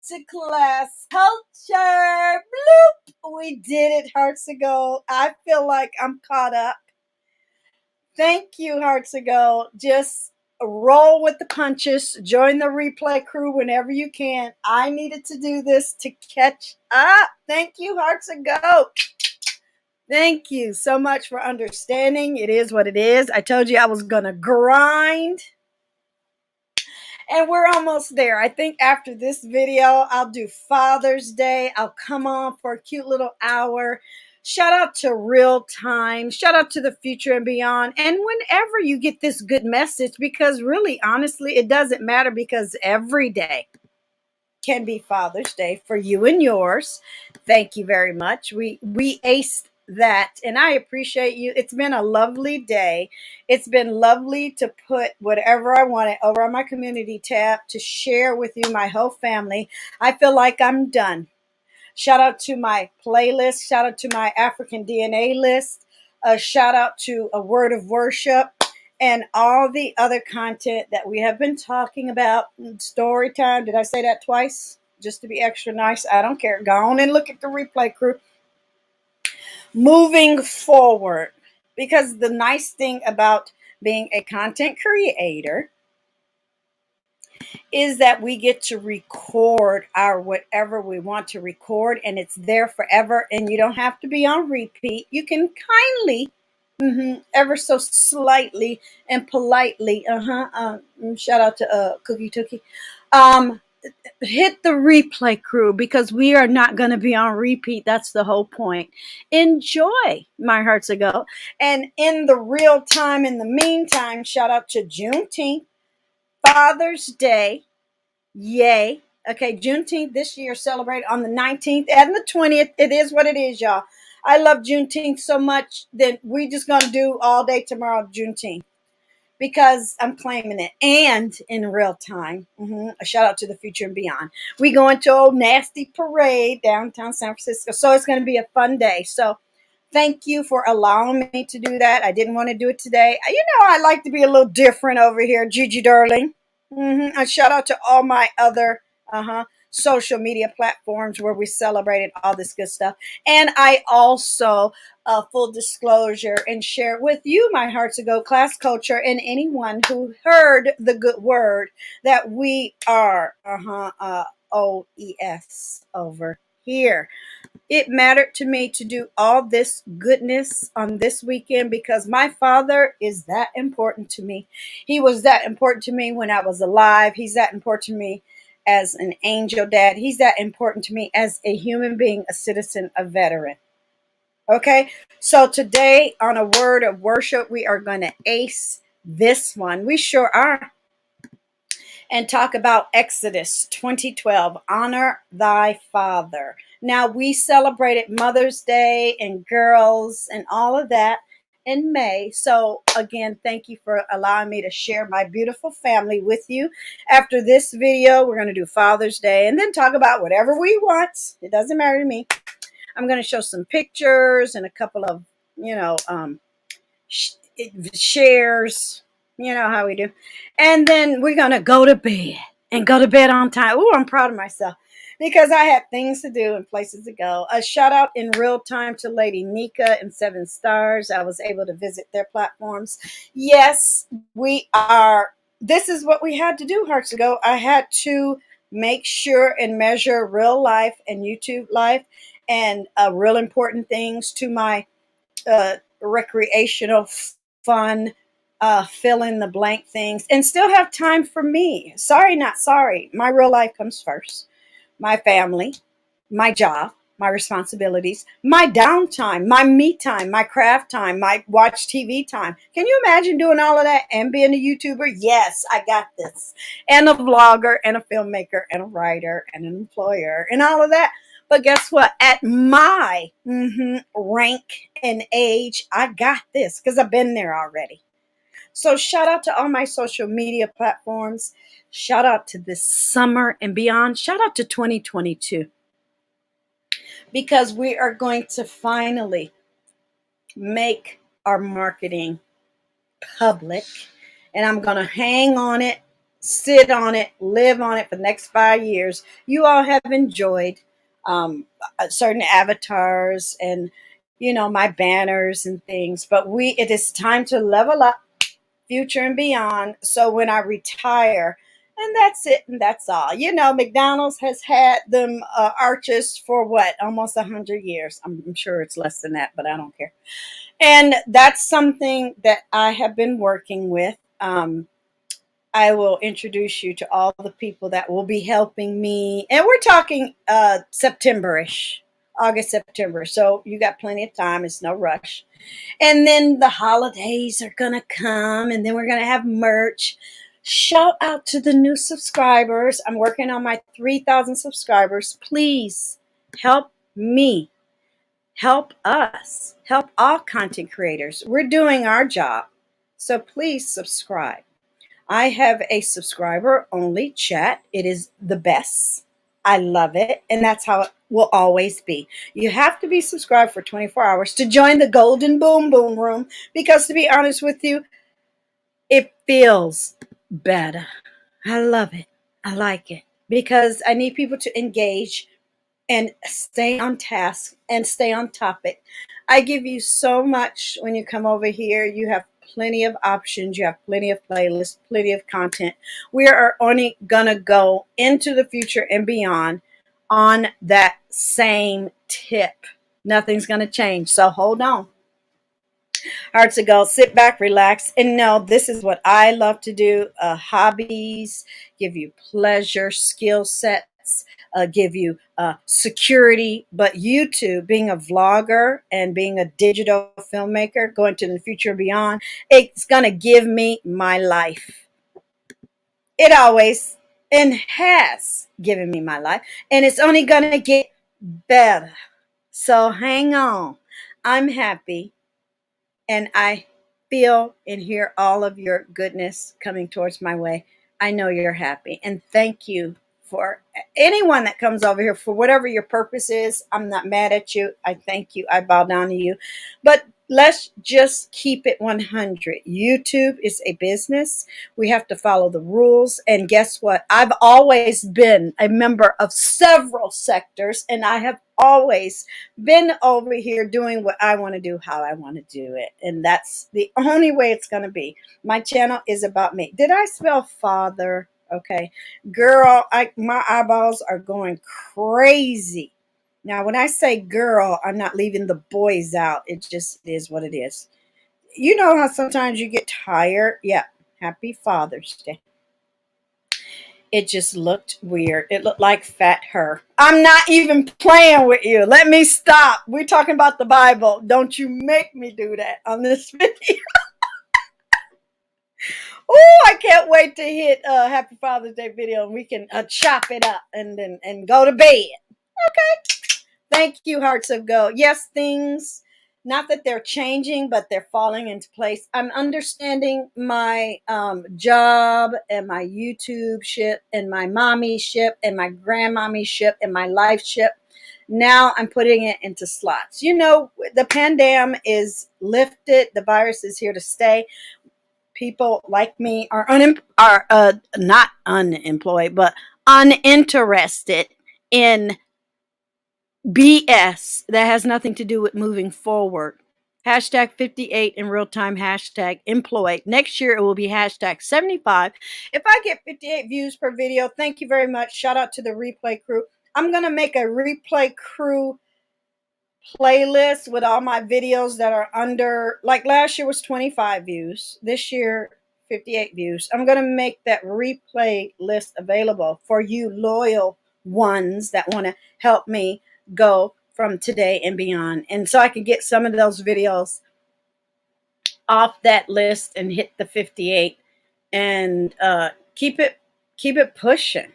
to class culture. Bloop. We did it, Hearts Ago. I feel like I'm caught up. Thank you, Hearts Ago. Just roll with the punches. Join the replay crew whenever you can. I needed to do this to catch up. Thank you, Hearts Ago. Thank you so much for understanding. It is what it is. I told you I was going to grind. And we're almost there. I think after this video, I'll do Father's Day. I'll come on for a cute little hour. Shout out to Real Time. Shout out to the future and beyond. And whenever you get this good message, because really, honestly, it doesn't matter because every day can be Father's Day for you and yours. Thank you very much. We aced that, and I appreciate you. It's been a lovely day. It's been lovely to put whatever I wanted over on my community tab to share with you, my whole family. I feel like I'm done. Shout out to my playlist. Shout out to my African DNA list. Shout out to a word of worship and all the other content that we have been talking about. Story time. Did I say that twice? Just to be extra nice. I don't care. Go on and look at the replay crew. Moving forward, because the nice thing about being a content creator is that we get to record our whatever we want to record, and it's there forever, and you don't have to be on repeat. You can kindly, ever so slightly and politely, shout out to Cookie Tookie, hit the replay crew, because we are not going to be on repeat. That's the whole point. Enjoy, my Hearts Ago. And in the real time, in the meantime, shout out to Juneteenth, Father's Day. Yay. Okay, Juneteenth this year celebrated on the 19th and the 20th. It is what it is, y'all. I love Juneteenth so much that we just going to do all day tomorrow Juneteenth, because I'm claiming it. And in real time, a shout out to the future and beyond. We going to Old Nasty Parade downtown San Francisco. So it's going to be a fun day. So thank you for allowing me to do that. I didn't want to do it today. You know, I like to be a little different over here, Gigi Darling. A shout out to all my other social media platforms where we celebrated all this good stuff. And I also, full disclosure, and share with you, my Hearts Ago class culture, and anyone who heard the good word, that we are OES over here. It mattered to me to do all this goodness on this weekend because my father is that important to me. He was that important to me when I was alive. He's that important to me as an angel dad. He's that important to me as a human being, a citizen, a veteran. Okay, so today on a word of worship, we are going to ace this one. We sure are. And talk about Exodus 20:12, honor thy father. Now, we celebrated Mother's Day and girls and all of that in May. So again, thank you for allowing me to share my beautiful family with you. After this video, we're going to do Father's Day and then talk about whatever we want. It doesn't matter to me. I'm going to show some pictures and a couple of, shares. You know how we do. And then we're going to go to bed and go to bed on time. Oh, I'm proud of myself because I had things to do and places to go. A shout out in real time to Lady Nika and 7 Stars. I was able to visit their platforms. Yes, we are. This is what we had to do, Hearts Ago. I had to make sure and measure real life and YouTube life and real important things to my recreational fun, fill in the blank things, and still have time for me. Sorry, not sorry. My real life comes first. My family, my job, my responsibilities, my downtime, my me time, my craft time, my watch TV time. Can you imagine doing all of that and being a YouTuber? Yes, I got this. And a vlogger and a filmmaker and a writer and an employer and all of that. But guess what? At my rank and age, I got this because I've been there already. So shout out to all my social media platforms. Shout out to this summer and beyond. Shout out to 2022. Because we are going to finally make our marketing public. And I'm going to hang on it sit on it, live on it for the next 5 years. You all have enjoyed certain avatars and my banners and things, but it is time to level up, future and beyond. So when I retire, and that's it, and that's all. McDonald's has had them arches for what, almost 100 years. I'm sure it's less than that, but I don't care. And that's something that I have been working with. I will introduce you to all the people that will be helping me. And we're talking September-ish, August, September. So you got plenty of time. It's no rush. And then the holidays are going to come, and then we're going to have merch. Shout out to the new subscribers. I'm working on my 3,000 subscribers. Please help me. Help us. Help all content creators. We're doing our job. So please subscribe. I have a subscriber only chat. It is the best. I love it. And that's how it will always be. You have to be subscribed for 24 hours to join the golden boom boom room, because to be honest with you, it feels better. I love it. I like it because I need people to engage and stay on task and stay on topic. I give you so much when you come over here. You have plenty of options. You have plenty of playlists, plenty of content. We are only gonna go into the future and beyond on that same tip. Nothing's gonna change. So hold on. Hearts of gold, sit back, relax, and know this is what I love to do. Hobbies give you pleasure, skill sets, give you security. But YouTube, being a vlogger and being a digital filmmaker, going to the future and beyond, it's going to give me my life. It always and has given me my life, and it's only going to get better. So hang on. I'm happy. And I feel and hear all of your goodness coming towards my way. I know you're happy. And thank you for anyone that comes over here for whatever your purpose is. I'm not mad at you. I thank you. I bow down to you. But let's just keep it 100. YouTube is a business. We have to follow the rules. And guess what? I've always been a member of several sectors, and I have always been over here doing what I want to do, how I want to do it. And that's the only way it's going to be. My channel is about me. Did I spell father? Okay. Girl, my eyeballs are going crazy. Now, when I say girl, I'm not leaving the boys out. It just is what it is. You know how sometimes you get tired? Yeah. Happy Father's Day. It just looked weird. It looked like fat her. I'm not even playing with you. Let me stop. We're talking about the Bible. Don't you make me do that on this video. Oh, I can't wait to hit Happy Father's Day video, and we can chop it up and go to bed. Okay. Thank you, Hearts of Gold. Yes, things, not that they're changing, but they're falling into place. I'm understanding my job and my YouTube ship and my mommy ship and my grandmommy ship and my life ship. Now I'm putting it into slots. The pandemic is lifted. The virus is here to stay. People like me are not unemployed, but uninterested in BS that has nothing to do with moving forward. Hashtag 58 in real time, hashtag employed. Next year it will be hashtag 75. If I get 58 views per video, thank you very much. Shout out to the replay crew. I'm going to make a replay crew playlist with all my videos that are under, like last year was 25 views. This year, 58 views. I'm going to make that replay list available for you loyal ones that want to help me go from today and beyond. And so I can get some of those videos off that list and hit the 58 and keep it pushing.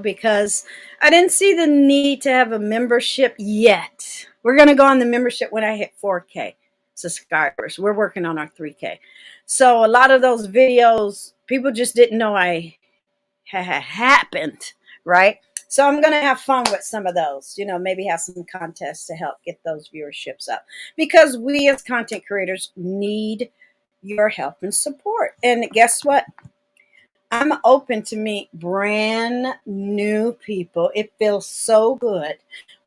Because I didn't see the need to have a membership yet. We're going to go on the membership when I hit 4K subscribers. We're working on our 3K. So a lot of those videos, people just didn't know I had happened, right? So I'm going to have fun with some of those, maybe have some contests to help get those viewerships up. Because we as content creators need your help and support. And guess what? I'm open to meet brand new people. It feels so good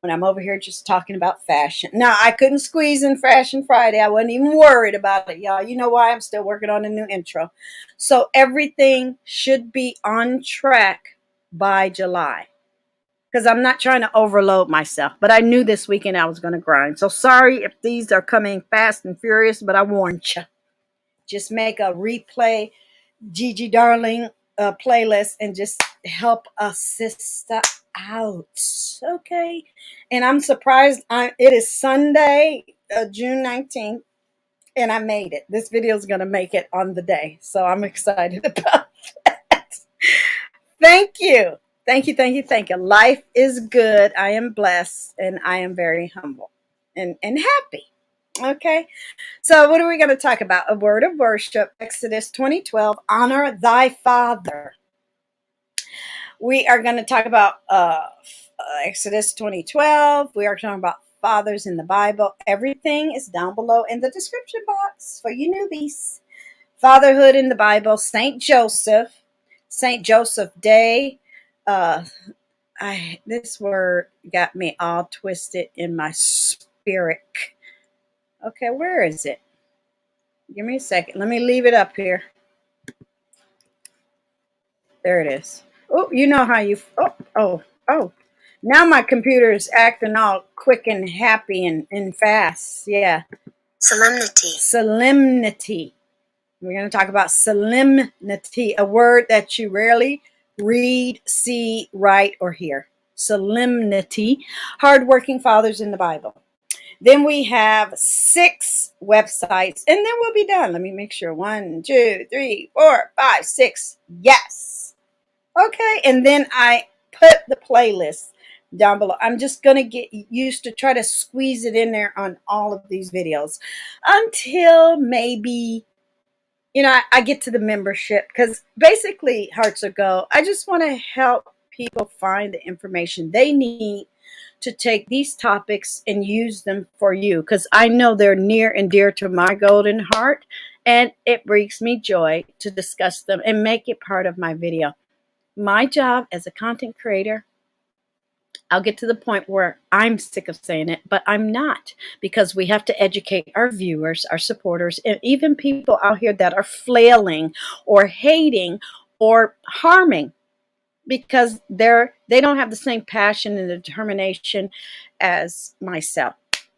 when I'm over here just talking about fashion. Now, I couldn't squeeze in Fashion Friday. I wasn't even worried about it, y'all. You know why? I'm still working on a new intro. So everything should be on track by July, because I'm not trying to overload myself. But I knew this weekend I was going to grind. So sorry if these are coming fast and furious, but I warned you. Just make a replay Gigi Darling playlist and just help a sister out. Okay. And I'm surprised it is Sunday, June 19th, and I made it. This video is going to make it on the day. So I'm excited about that. Thank you. Thank you. Thank you. Thank you. Life is good. I am blessed and I am very humble and happy. Okay. So what are we going to talk about? A word of worship, Exodus 20:12, honor thy father. We are going to talk about Exodus 20:12. We are talking about fathers in the Bible. Everything is down below in the description box for you newbies. Fatherhood in the Bible, St. Joseph Day. This word got me all twisted in my spirit. Okay, where is it? Give me a second. Let me leave it up here. There it is. Oh, you know how you. Oh. Now my computer is acting all quick and happy and fast. Yeah. Solemnity. We're going to talk about solemnity, a word that you rarely read, see, write, or hear. Solemnity. Hardworking fathers in the Bible. Then we have 6 websites, and then we'll be done. Let me make sure. 1, 2, 3, 4, 5, 6. Yes. Okay. And then I put the playlist down below. I'm just going to get used to try to squeeze it in there on all of these videos until maybe, I get to the membership, because basically, Hearts of Gold, I just want to help people find the information they need to take these topics and use them for you, because I know they're near and dear to my golden heart, and it brings me joy to discuss them and make it part of my video. My job as a content creator, I'll get to the point where I'm sick of saying it, but I'm not, because we have to educate our viewers, our supporters, and even people out here that are flailing or hating or harming, because they don't have the same passion and determination as myself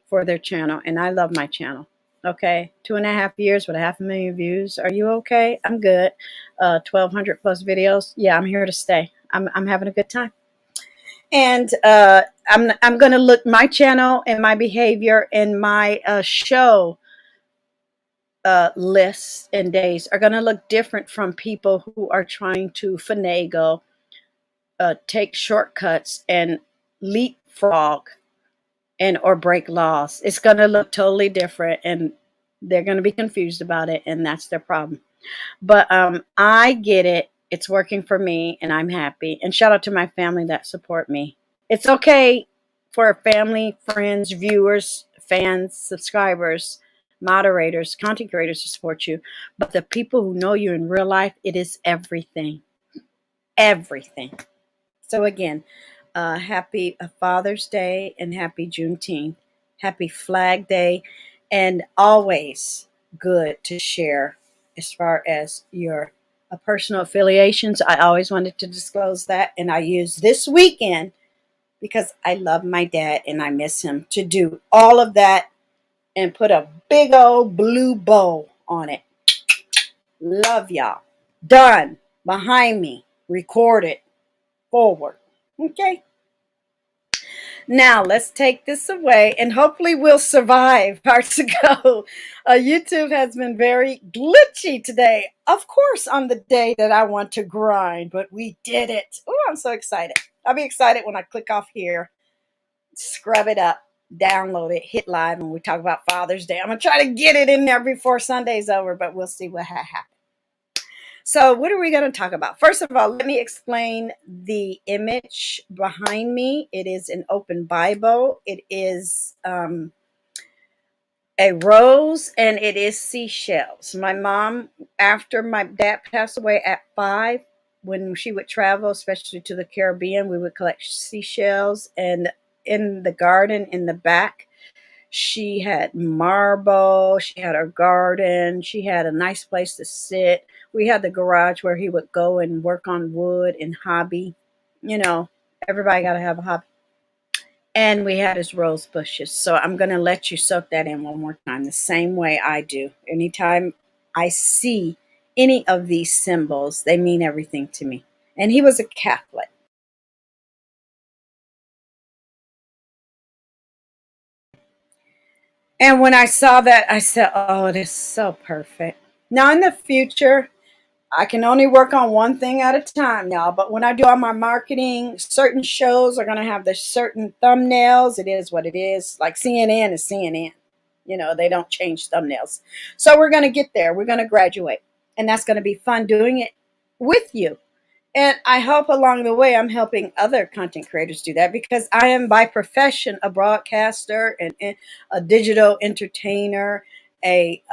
for their channel. And I love my channel. Okay. 2.5 years with 500,000 views. Are you okay? I'm good. 1,200 plus videos. Yeah, I'm here to stay. I'm having a good time. And I'm going to look my channel and my behavior and my show lists and days are going to look different from people who are trying to finagle, take shortcuts and leapfrog and or break laws. It's going to look totally different, and they're going to be confused about it, and that's their problem. But I get it. It's working for me, and I'm happy. And shout out to my family that support me. It's okay for family, friends, viewers, fans, subscribers, moderators, content creators to support you. But the people who know you in real life, it is everything. Everything. So again, happy Father's Day and happy Juneteenth. Happy Flag Day, and always good to share as far as your personal affiliations. I always wanted to disclose that, and I use this weekend, because I love my dad and I miss him, to do all of that and put a big old blue bow on it. Love y'all. Done. Behind me. Recorded. Forward. Okay. Now let's take this away, and hopefully we'll survive. Hearts to go. YouTube has been very glitchy today. Of course, on the day that I want to grind, but we did it. Oh, I'm so excited. I'll be excited when I click off here, scrub it up, download it, hit live, and we talk about Father's Day. I'm going to try to get it in there before Sunday's over, but we'll see what happens. So what are we going to talk about? First of all, let me explain the image behind me. It is an open Bible. It is a rose, and it is seashells. My mom, after my dad passed away at 5, when she would travel, especially to the Caribbean, we would collect seashells. And in the garden in the back, she had marble, she had her garden, she had a nice place to sit. We had the garage where he would go and work on wood and hobby. You know, everybody got to have a hobby. And we had his rose bushes. So I'm going to let you soak that in one more time, the same way I do. Anytime I see any of these symbols, they mean everything to me. And he was a Catholic. And when I saw that, I said, oh, it is so perfect. Now, in the future, I can only work on one thing at a time, y'all. But when I do all my marketing, certain shows are going to have the certain thumbnails. It is what it is. Like CNN is CNN. You know, they don't change thumbnails. So we're going to get there. We're going to graduate. And that's going to be fun doing it with you. And I hope along the way I'm helping other content creators do that, because I am by profession a broadcaster and a digital entertainer, a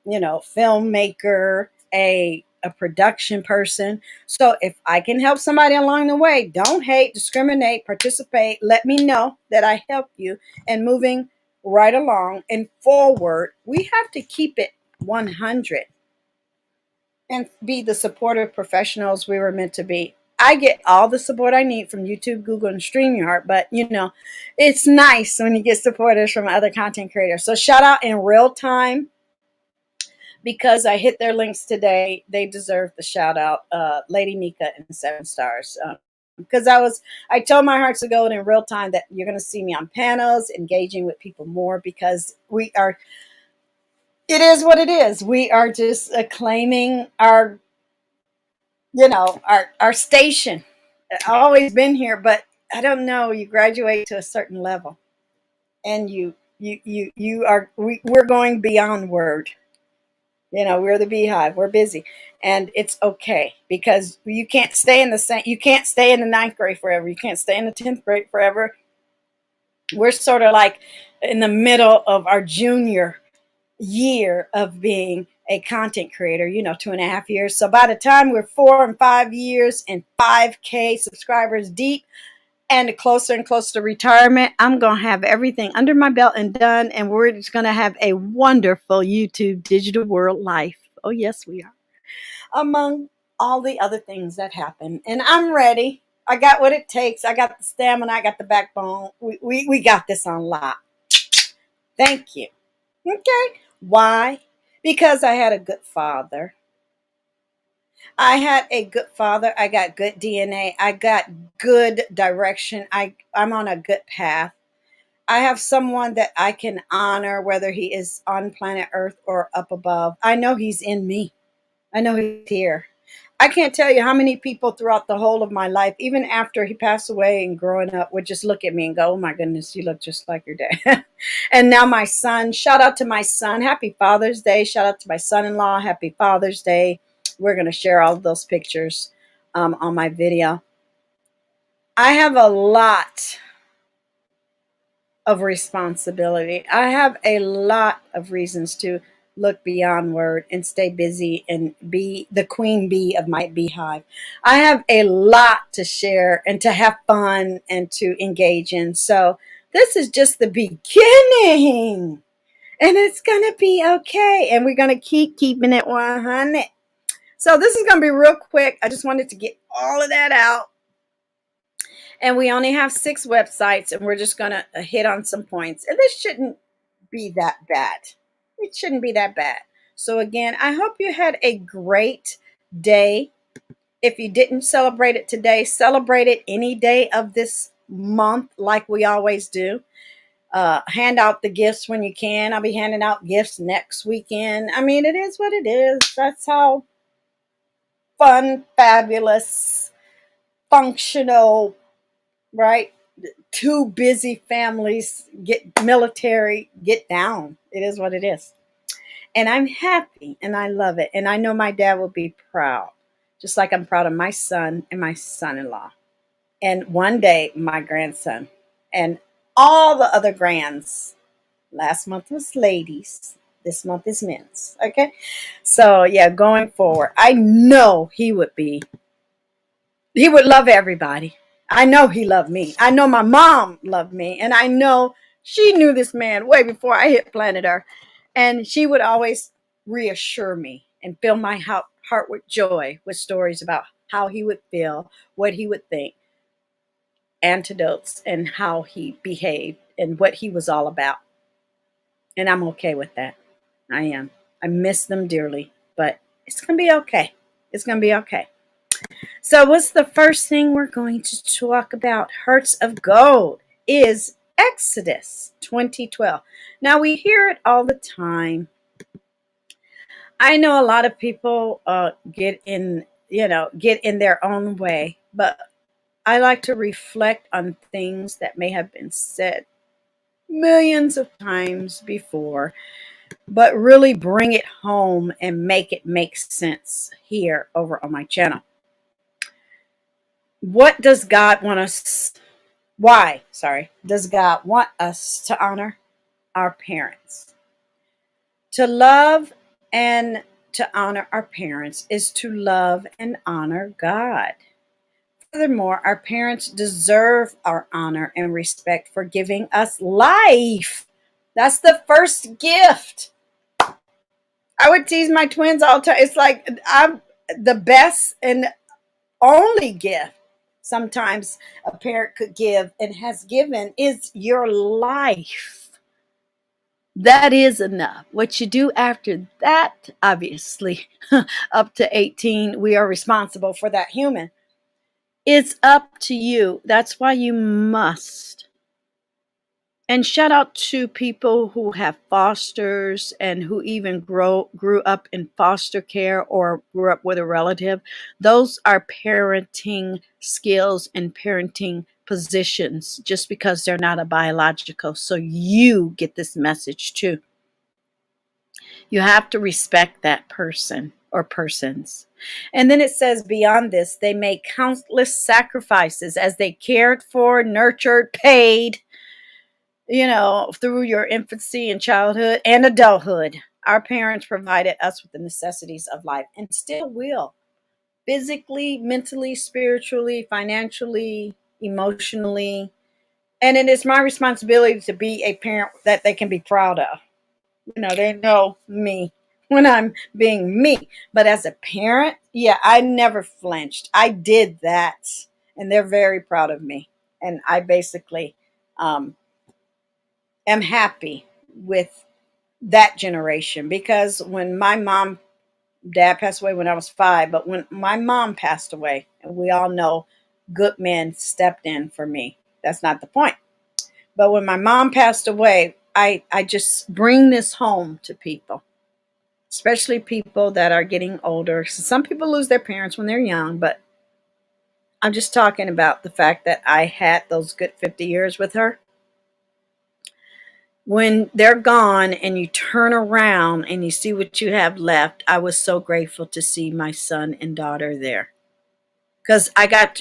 filmmaker, a production person. So if I can help somebody along the way, don't hate, discriminate, participate. Let me know that I help you. And moving right along and forward, we have to keep it 100 and be the supportive professionals we were meant to be. I get all the support I need from YouTube, Google, and StreamYard, but it's nice when you get supporters from other content creators. So shout out in real time, because I hit their links today. They deserve the shout out. Lady Nika and 7 stars. Because I told my hearts to go in real time that you're going to see me on panels, engaging with people more, because it is what it is. We are just claiming our station. I've always been here, but I don't know. You graduate to a certain level, and we're going beyond word. We're the beehive. We're busy, and it's okay, because you can't stay in the ninth grade forever. You can't stay in the 10th grade forever. We're sort of like in the middle of our junior year of being a content creator, 2.5 years. So by the time we're 4 and 5 years and 5K subscribers deep and closer and closer to retirement, I'm going to have everything under my belt and done. And we're just going to have a wonderful YouTube digital world life. Oh, yes, we are. Among all the other things that happen. And I'm ready. I got what it takes. I got the stamina. I got the backbone. We got this on lock. Thank you. Okay. Why? Because I had a good father. I had a good father. I got good DNA. I got good direction. I'm on a good path. I have someone that I can honor, whether he is on planet Earth or up above. I know he's in me. I know he's here. I can't tell you how many people throughout the whole of my life, even after he passed away and growing up, would just look at me and go, oh my goodness, you look just like your dad. And now my son, shout out to my son. Happy Father's Day. Shout out to my son-in-law. Happy Father's Day. We're going to share all of those pictures on my video. I have a lot of responsibility. I have a lot of reasons to look beyond word and stay busy and be the queen bee of my beehive. I have a lot to share and to have fun and to engage in. So this is just the beginning, and it's going to be okay. And we're going to keep keeping it 100. So this is going to be real quick. I just wanted to get all of that out. And we only have 6 websites, and we're just going to hit on some points. And this shouldn't be that bad. It shouldn't be that bad. So again, I hope you had a great day. If you didn't celebrate it today, celebrate it any day of this month like we always do. Hand out the gifts when you can. I'll be handing out gifts next weekend. I mean, it is what it is. That's how fun, fabulous, functional, right? 2 busy families get down. It is what it is. And I'm happy and I love it. And I know my dad will be proud, just like I'm proud of my son and my son-in-law. And one day, my grandson and all the other grands. Last month was ladies. This month is men's. Okay. So yeah, going forward, I know he would be He would love everybody. I know he loved me. I know my mom loved me. And I know she knew this man way before I hit planet Earth. And she would always reassure me and fill my heart with joy with stories about how he would feel, what he would think, antidotes, and how he behaved and what he was all about. And I'm okay with that. I am. I miss them dearly, but it's going to be okay. It's going to be okay. So what's the first thing we're going to talk about? Hearts of Gold is Exodus 2012. Now we hear it all the time. I know a lot of people get in their own way, but I like to reflect on things that may have been said millions of times before, but really bring it home and make it make sense here over on my channel. What does God want us? Why, does God want us to honor our parents? To love and to honor our parents is to love and honor God. Furthermore, our parents deserve our honor and respect for giving us life. That's the first gift. I would tease my twins all the time. It's like I'm the best and only gift sometimes a parent could give and has given is your life. That is enough. What you do after that, obviously, up to 18, we are responsible for that human. It's up to you. That's why you must. And shout out to people who have fosters and who even grew up in foster care or grew up with a relative. Those are parenting skills and parenting positions just because they're not a biological. So you get this message too. You have to respect that person or persons. And then it says beyond this, they made countless sacrifices as they cared for, nurtured, paid, through your infancy and childhood and adulthood. Our parents provided us with the necessities of life and still will. Physically, mentally, spiritually, financially, emotionally. And it is my responsibility to be a parent that they can be proud of. They know me when I'm being me. But as a parent, yeah, I never flinched. I did that. And they're very proud of me. And I basically am happy with that generation because when dad passed away when I was 5, but when my mom passed away, and we all know good men stepped in for me. That's not the point. But when my mom passed away, I just bring this home to people, especially people that are getting older. Some people lose their parents when they're young, but I'm just talking about the fact that I had those good 50 years with her. When they're gone and you turn around and you see what you have left, I was so grateful to see my son and daughter there. Because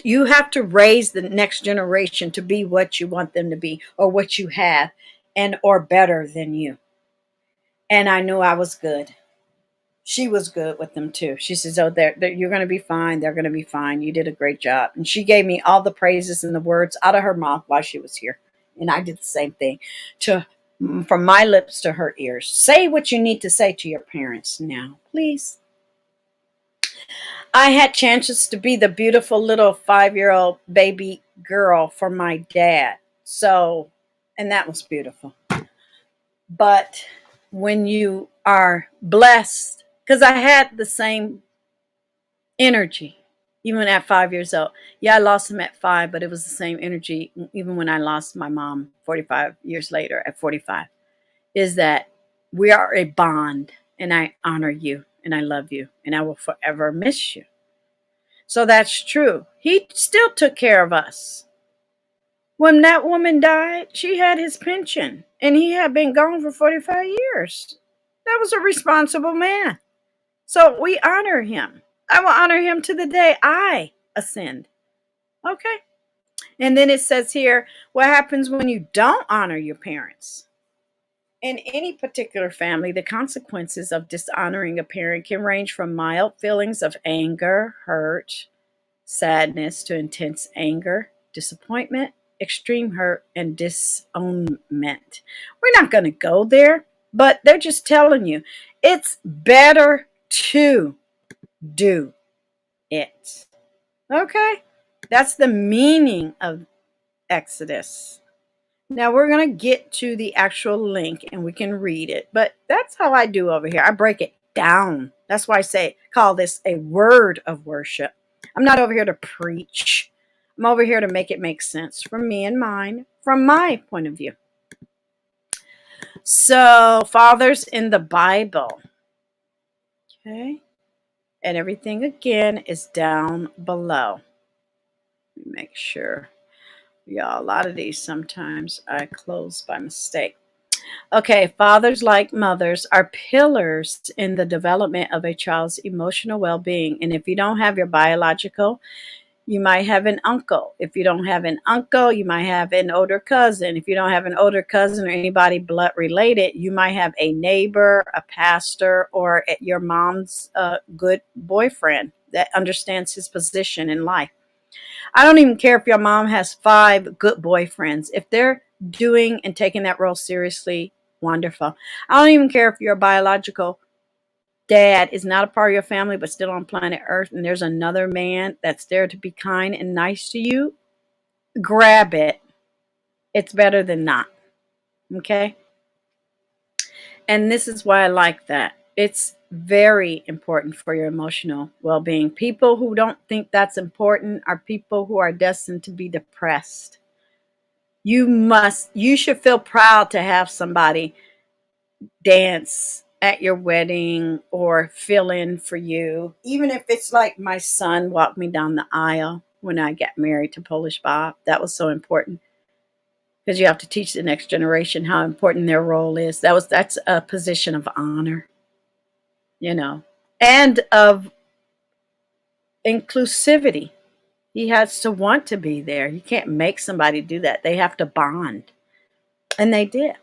you have to raise the next generation to be what you want them to be or what you have or better than you. And I knew I was good. She was good with them too. She says, oh, you're going to be fine. They're going to be fine. You did a great job. And she gave me all the praises and the words out of her mouth while she was here. And I did the same thing from my lips to her ears. Say what you need to say to your parents now, please. I had chances to be the beautiful little 5-year-old baby girl for my dad. And that was beautiful. But when you are blessed, because I had the same energy, even at 5 years old. Yeah, I lost him at 5, but it was the same energy even when I lost my mom 45 years later at 45. Is that we are a bond, and I honor you, and I love you, and I will forever miss you. So that's true. He still took care of us. When that woman died, she had his pension, and he had been gone for 45 years. That was a responsible man. So we honor him. I will honor him to the day I ascend. Okay. And then it says here, what happens when you don't honor your parents? In any particular family, the consequences of dishonoring a parent can range from mild feelings of anger, hurt, sadness to intense anger, disappointment, extreme hurt, and disownment. We're not going to go there, but they're just telling you it's better to do it. Okay? That's the meaning of Exodus. Now we're going to get to the actual link and we can read it, but that's how I do over here. I break it down. That's why I say, call this a word of worship. I'm not over here to preach. I'm over here to make it make sense from me and mine, from my point of view. So, fathers in the Bible. Okay. And everything again is down below. Let me make sure. Yeah, a lot of these sometimes I close by mistake. Okay, fathers, like mothers, are pillars in the development of a child's emotional well-being. And if you don't have your biological, you might have an uncle. If you don't have an uncle, you might have an older cousin. If you don't have an older cousin or anybody blood related, you might have a neighbor, a pastor, or your mom's good boyfriend that understands his position in life. I don't even care if your mom has 5 good boyfriends. If they're doing and taking that role seriously, wonderful. I don't even care if your biological dad is not a part of your family but still on planet Earth and there's another man that's there to be kind and nice to you. Grab it. It's better than not. Okay? And this is why I like that. It's very important for your emotional well-being. People who don't think that's important are people who are destined to be depressed. You should feel proud to have somebody dance at your wedding or fill in for you. Even if it's like my son walked me down the aisle when I got married to Polish Bob. That was so important. Because you have to teach the next generation how important their role is. That's a position of honor, and of inclusivity. He has to want to be there. You can't make somebody do that. They have to bond. And they did.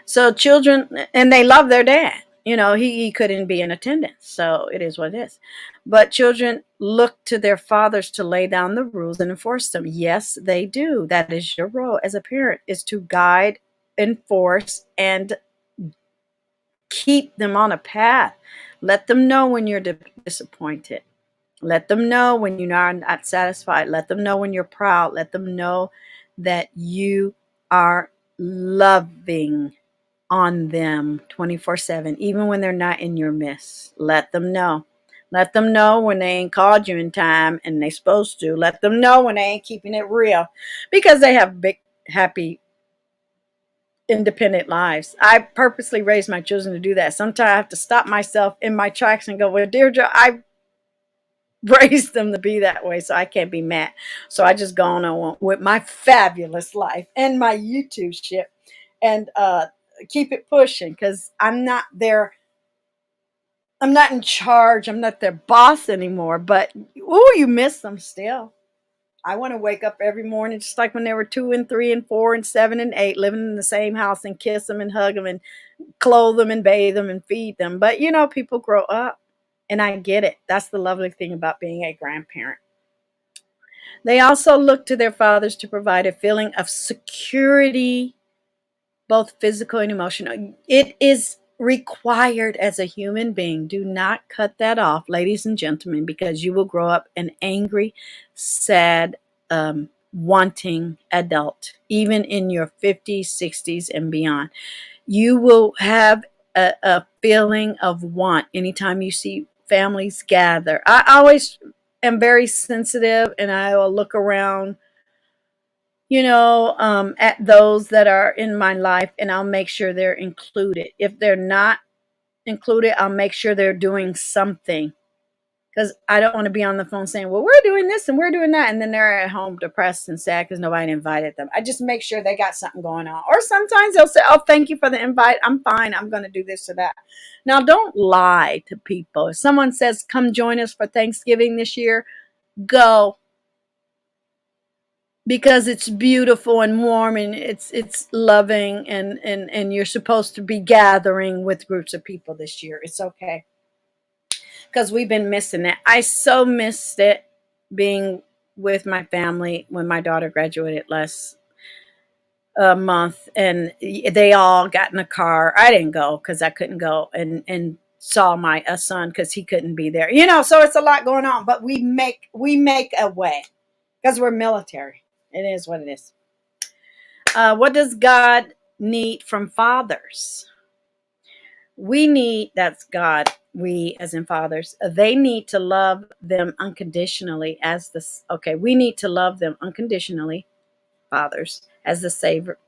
So children, and they love their dad. He couldn't be in attendance. So it is what it is. But children look to their fathers to lay down the rules and enforce them. Yes, they do. That is your role as a parent, is to guide, enforce, and keep them on a path. Let them know when you're disappointed. Let them know when you are not satisfied. Let them know when you're proud. Let them know that you are loving on them 24/7, even when they're not in your midst. Let them know. Let them know when they ain't called you in time and they supposed to. Let them know when they ain't keeping it real, because they have big, happy, independent lives. I purposely raised my children to do that. Sometimes I have to stop myself in my tracks and go, well, Deirdre, I raised them to be that way, so I can't be mad. So I just gone on with my fabulous life and my YouTube shit and keep it pushing, because I'm not in charge. I'm not their boss anymore, but you miss them still. I want to wake up every morning just like when they were 2 and 3 and 4 and 7 and 8, living in the same house, and kiss them and hug them and clothe them and bathe them and feed them. But people grow up, and I get it. That's the lovely thing about being a grandparent. They also look to their fathers to provide a feeling of security, both physical and emotional. It is required as a human being. Do not cut that off, ladies and gentlemen, because you will grow up an angry, sad, wanting adult, even in your 50s, 60s, and beyond. You will have a feeling of want anytime you see families gather. I always am very sensitive, and I will look around at those that are in my life, and I'll make sure they're included. If they're not included, I'll make sure they're doing something, because I don't want to be on the phone saying, well, we're doing this and we're doing that, and then they're at home depressed and sad because nobody invited them. I just make sure they got something going on. Or sometimes they'll say, oh, thank you for the invite. I'm fine. I'm going to do this or that. Now, don't lie to people. If someone says, come join us for Thanksgiving this year, go. Because it's beautiful and warm, and it's loving, and you're supposed to be gathering with groups of people this year. It's okay, because we've been missing it. I so missed it being with my family when my daughter graduated last month, and they all got in a car. I didn't go because I couldn't go, and saw my son because he couldn't be there. So it's a lot going on, but we make a way because we're military. It is what it is. What does God need from fathers? That's God, we as in fathers, they need to love them unconditionally okay, we need to love them unconditionally, fathers, as the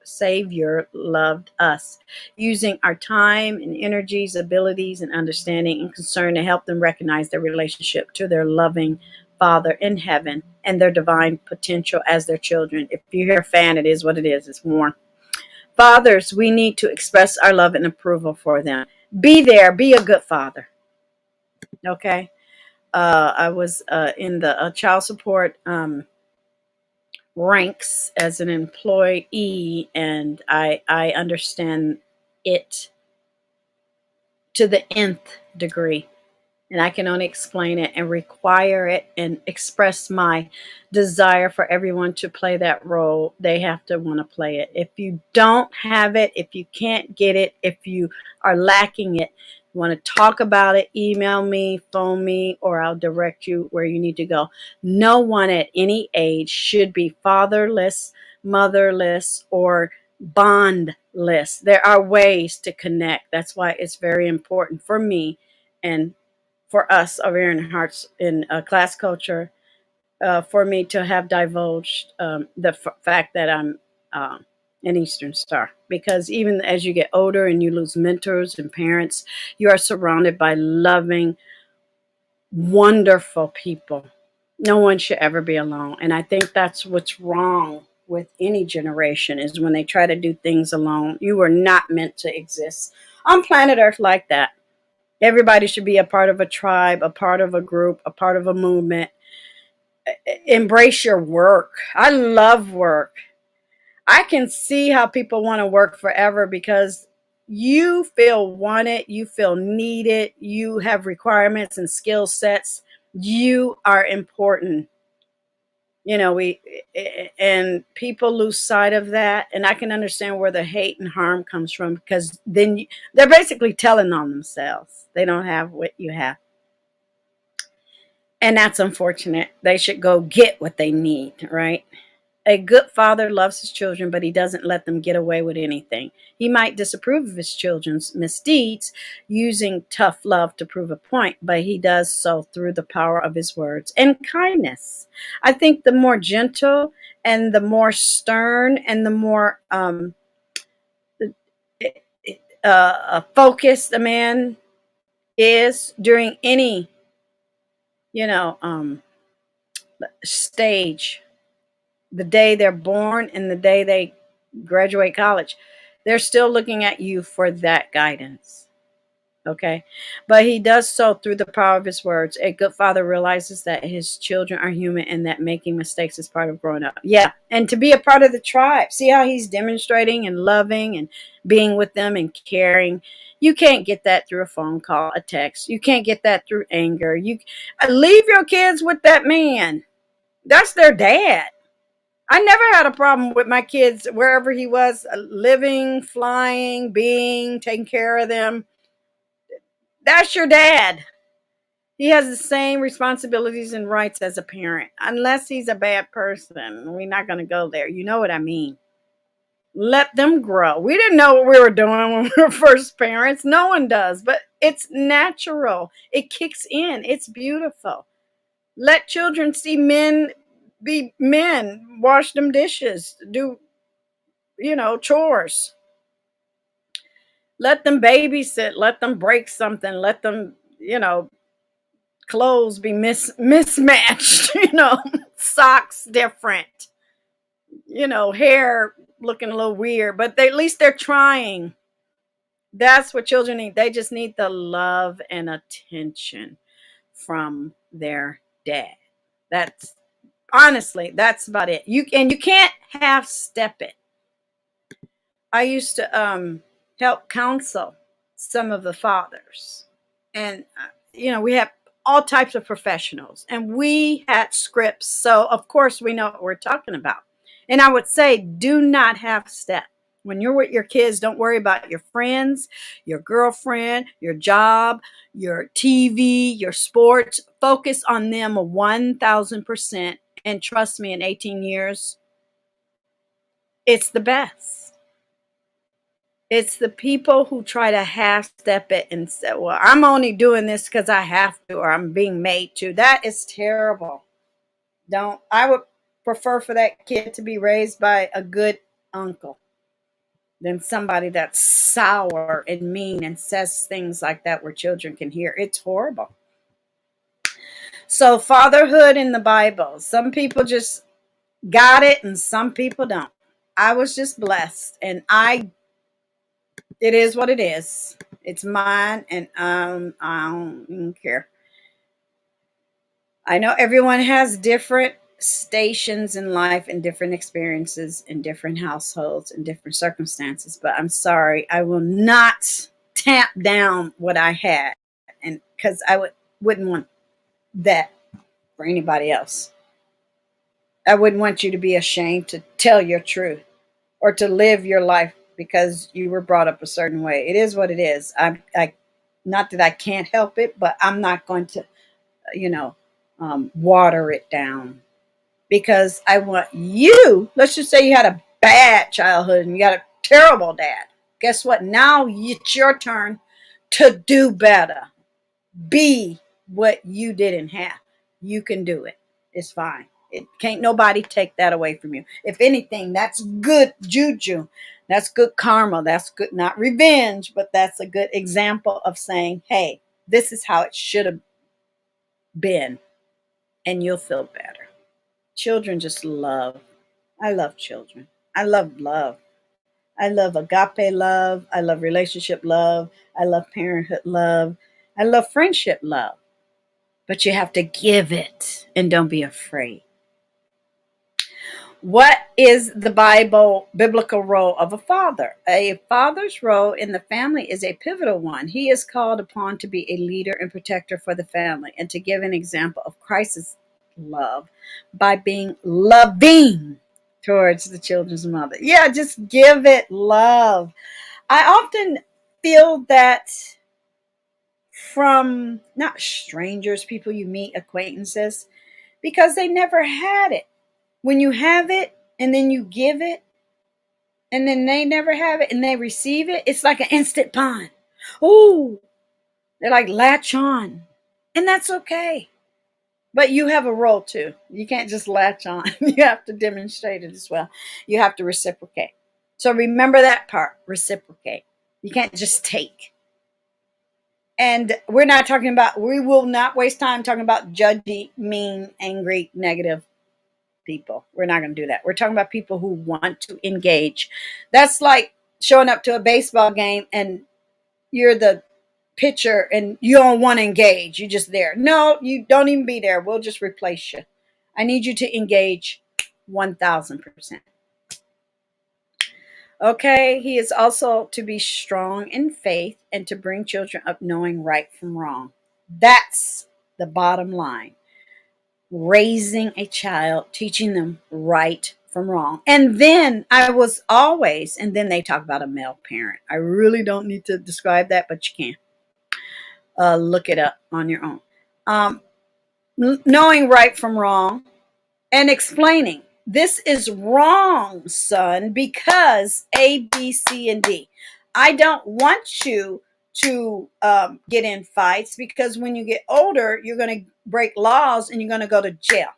Savior loved us, using our time and energies, abilities, and understanding and concern to help them recognize their relationship to their loving Father in heaven and their divine potential as their children. If you hear a fan, it is what it is. It's warm. Fathers, we need to express our love and approval for them. Be there. Be a good father. Okay. I was in the child support ranks as an employee, and I understand it to the nth degree. And I can only explain it and require it and express my desire for everyone to play that role. They have to want to play it. If you don't have it, if you can't get it, if you are lacking it, you want to talk about it, email me, phone me, or I'll direct you where you need to go. No one at any age should be fatherless, motherless, or bondless. There are ways to connect. That's why it's very important for me and for us over here in Hearts in class culture, for me to have divulged the fact that I'm an Eastern Star. Because even as you get older and you lose mentors and parents, you are surrounded by loving, wonderful people. No one should ever be alone. And I think that's what's wrong with any generation, is when they try to do things alone. You were not meant to exist on planet Earth like that. Everybody should be a part of a tribe, a part of a group, a part of a movement. Embrace your work. I love work. I can see how people want to work forever because you feel wanted, you feel needed, you have requirements and skill sets. You are important. We and people lose sight of that, and I can understand where the hate and harm comes from, because then they're basically telling on themselves. They don't have what you have. And that's unfortunate. They should go get what they need, right? A good father loves his children, but he doesn't let them get away with anything. He might disapprove of his children's misdeeds, using tough love to prove a point, but he does so through the power of his words and kindness. I think the more gentle and the more stern and the more focused a man is during any, you know, um, stage, the day they're born and the day they graduate college, they're still looking at you for that guidance. Okay. But he does so through the power of his words. A good father realizes that his children are human and that making mistakes is part of growing up. Yeah. And to be a part of the tribe. See how he's demonstrating and loving and being with them and caring. You can't get that through a phone call, a text. You can't get that through anger. You leave your kids with that man. That's their dad. I never had a problem with my kids wherever he was, living, flying, being, taking care of them. That's your dad. He has the same responsibilities and rights as a parent, unless he's a bad person. We're not going to go there. You know what I mean? Let them grow. We didn't know what we were doing when we were first parents. No one does, but it's natural. It kicks in. It's beautiful. Let children see men be men, wash them dishes, do, chores. Let them babysit, let them break something, let them, clothes be mismatched, socks different, hair looking a little weird, but at least they're trying. That's what children need. They just need the love and attention from their dad. That's honestly, that's about it. You can't half step it. I used to help counsel some of the fathers, and we have all types of professionals, and we had scripts. So, of course, we know what we're talking about. And I would say, do not half step. When you're with your kids, don't worry about your friends, your girlfriend, your job, your TV, your sports. Focus on them 1000%. And trust me, in 18 years, it's the best. It's the people who try to half step it and say, well, I'm only doing this because I have to, or I'm being made to. That is terrible. Don't. I would prefer for that kid to be raised by a good uncle than somebody that's sour and mean and says things like that where children can hear. It's horrible. So, fatherhood in the Bible, some people just got it and some people don't. I was just blessed, and it is what it is. It's mine, and I don't even care. I know everyone has different stations in life and different experiences in different households and different circumstances, but I'm sorry, I will not tamp down what I had, and because wouldn't want that for anybody else. I wouldn't want you to be ashamed to tell your truth or to live your life because you were brought up a certain way. It is what it is. I not that I can't help it, but I'm not going to, you know, water it down because I want you. Let's just say you had a bad childhood and you got a terrible dad. Guess what? Now it's your turn to do better. Be what you didn't have. You can do it. It's fine. It can't nobody take that away from you. If anything, that's good juju. That's good karma. That's good, not revenge, but that's a good example of saying, hey, this is how it should have been, and you'll feel better. Children just love. I love children. I love love. I love agape love. I love relationship love. I love parenthood love. I love friendship love. But you have to give it and don't be afraid. What is the biblical role of a father? A father's role in the family is a pivotal one. He is called upon to be a leader and protector for the family and to give an example of Christ's love by being loving towards the children's mother. Yeah, just give it love. I often feel that from not strangers, people you meet, acquaintances, because they never had it. When you have it and then you give it and then they never have it and they receive it, it's like an instant bond. Ooh, they're like latch on. And that's okay. But you have a role too. You can't just latch on. You have to demonstrate it as well. You have to reciprocate. So remember that part, reciprocate. You can't just take. And we're not talking about, we will not waste time talking about judgy, mean, angry, negative people. We're not going to do that. We're talking about people who want to engage. That's like showing up to a baseball game and you're the pitcher and you don't want to engage. You're just there. No, you don't even be there. We'll just replace you. I need you to engage 1000%. Okay, he is also to be strong in faith and to bring children up knowing right from wrong. That's the bottom line. Raising a child, teaching them right from wrong. And then and then they talk about a male parent. I really don't need to describe that, but you can look it up on your own. Knowing right from wrong and explaining this is wrong, son, because A, B, C, and D. I don't want you to get in fights because when you get older, you're going to break laws and you're going to go to jail.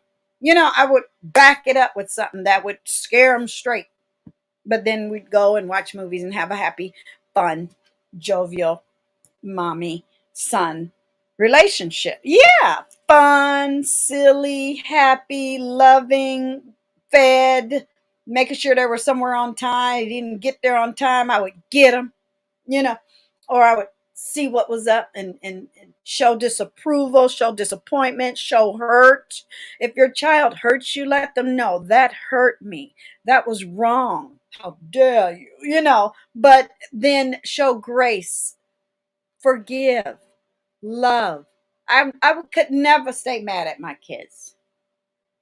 I would back it up with something that would scare them straight. But then we'd go and watch movies and have a happy, fun, jovial mommy son relationship. Yeah, fun, silly, happy, loving, fed, making sure they were somewhere on time. They didn't get there on time, I would get them, or I would see what was up and show disapproval, show disappointment, show hurt. If your child hurts you, let them know that hurt me. That was wrong. How dare you, but then show grace, forgive, love, I could never stay mad at my kids.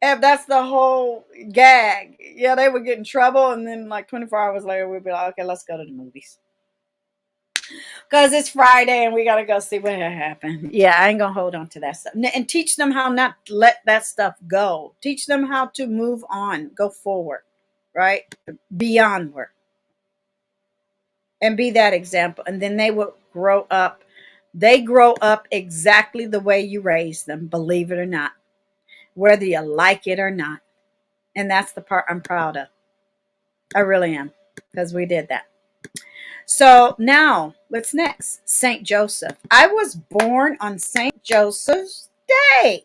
If that's the whole gag. Yeah, they would get in trouble, and then like 24 hours later, we'd be like, okay, let's go to the movies. Because it's Friday and we got to go see what happened. Yeah, I ain't going to hold on to that stuff. And teach them how not to let that stuff go. Teach them how to move on, go forward, right? Beyondward. And be that example. And then they will grow up. They grow up exactly the way you raised them, believe it or not, whether you like it or not. And that's the part I'm proud of. I really am, because we did that. So now, what's next? St. Joseph. I was born on St. Joseph's Day.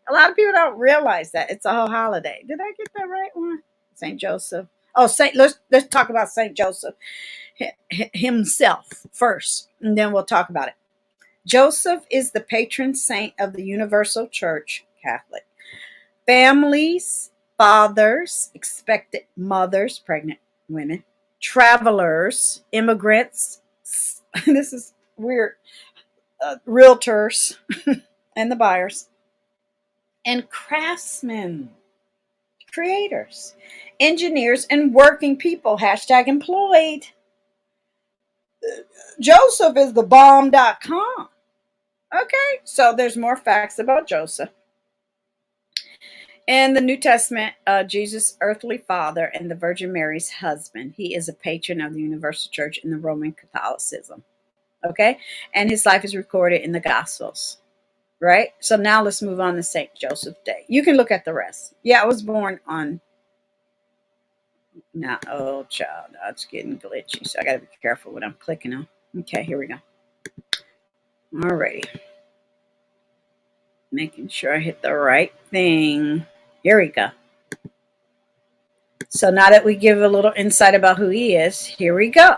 A lot of people don't realize that it's a whole holiday. Did I get that right one? St. Joseph. Oh, let's talk about St. Joseph himself first, and then we'll talk about it. Joseph is the patron saint of the Universal Church Catholic. Families, fathers, expectant mothers, pregnant women, travelers, immigrants, this is weird, realtors and the buyers, and craftsmen, creators, engineers, and working people, #employed. Joseph is the bomb.com. Okay, so there's more facts about Joseph. In the New Testament, Jesus' earthly father and the Virgin Mary's husband. He is a patron of the Universal Church in the Roman Catholicism. Okay, and his life is recorded in the Gospels. Right, so now let's move on to St. Joseph Day. You can look at the rest. Yeah, I was born on. Now, oh, child, it's getting glitchy, so I got to be careful what I'm clicking on. Okay, here we go. Alrighty. Making sure I hit the right thing. Here we go. So now that we give a little insight about who he is, here we go.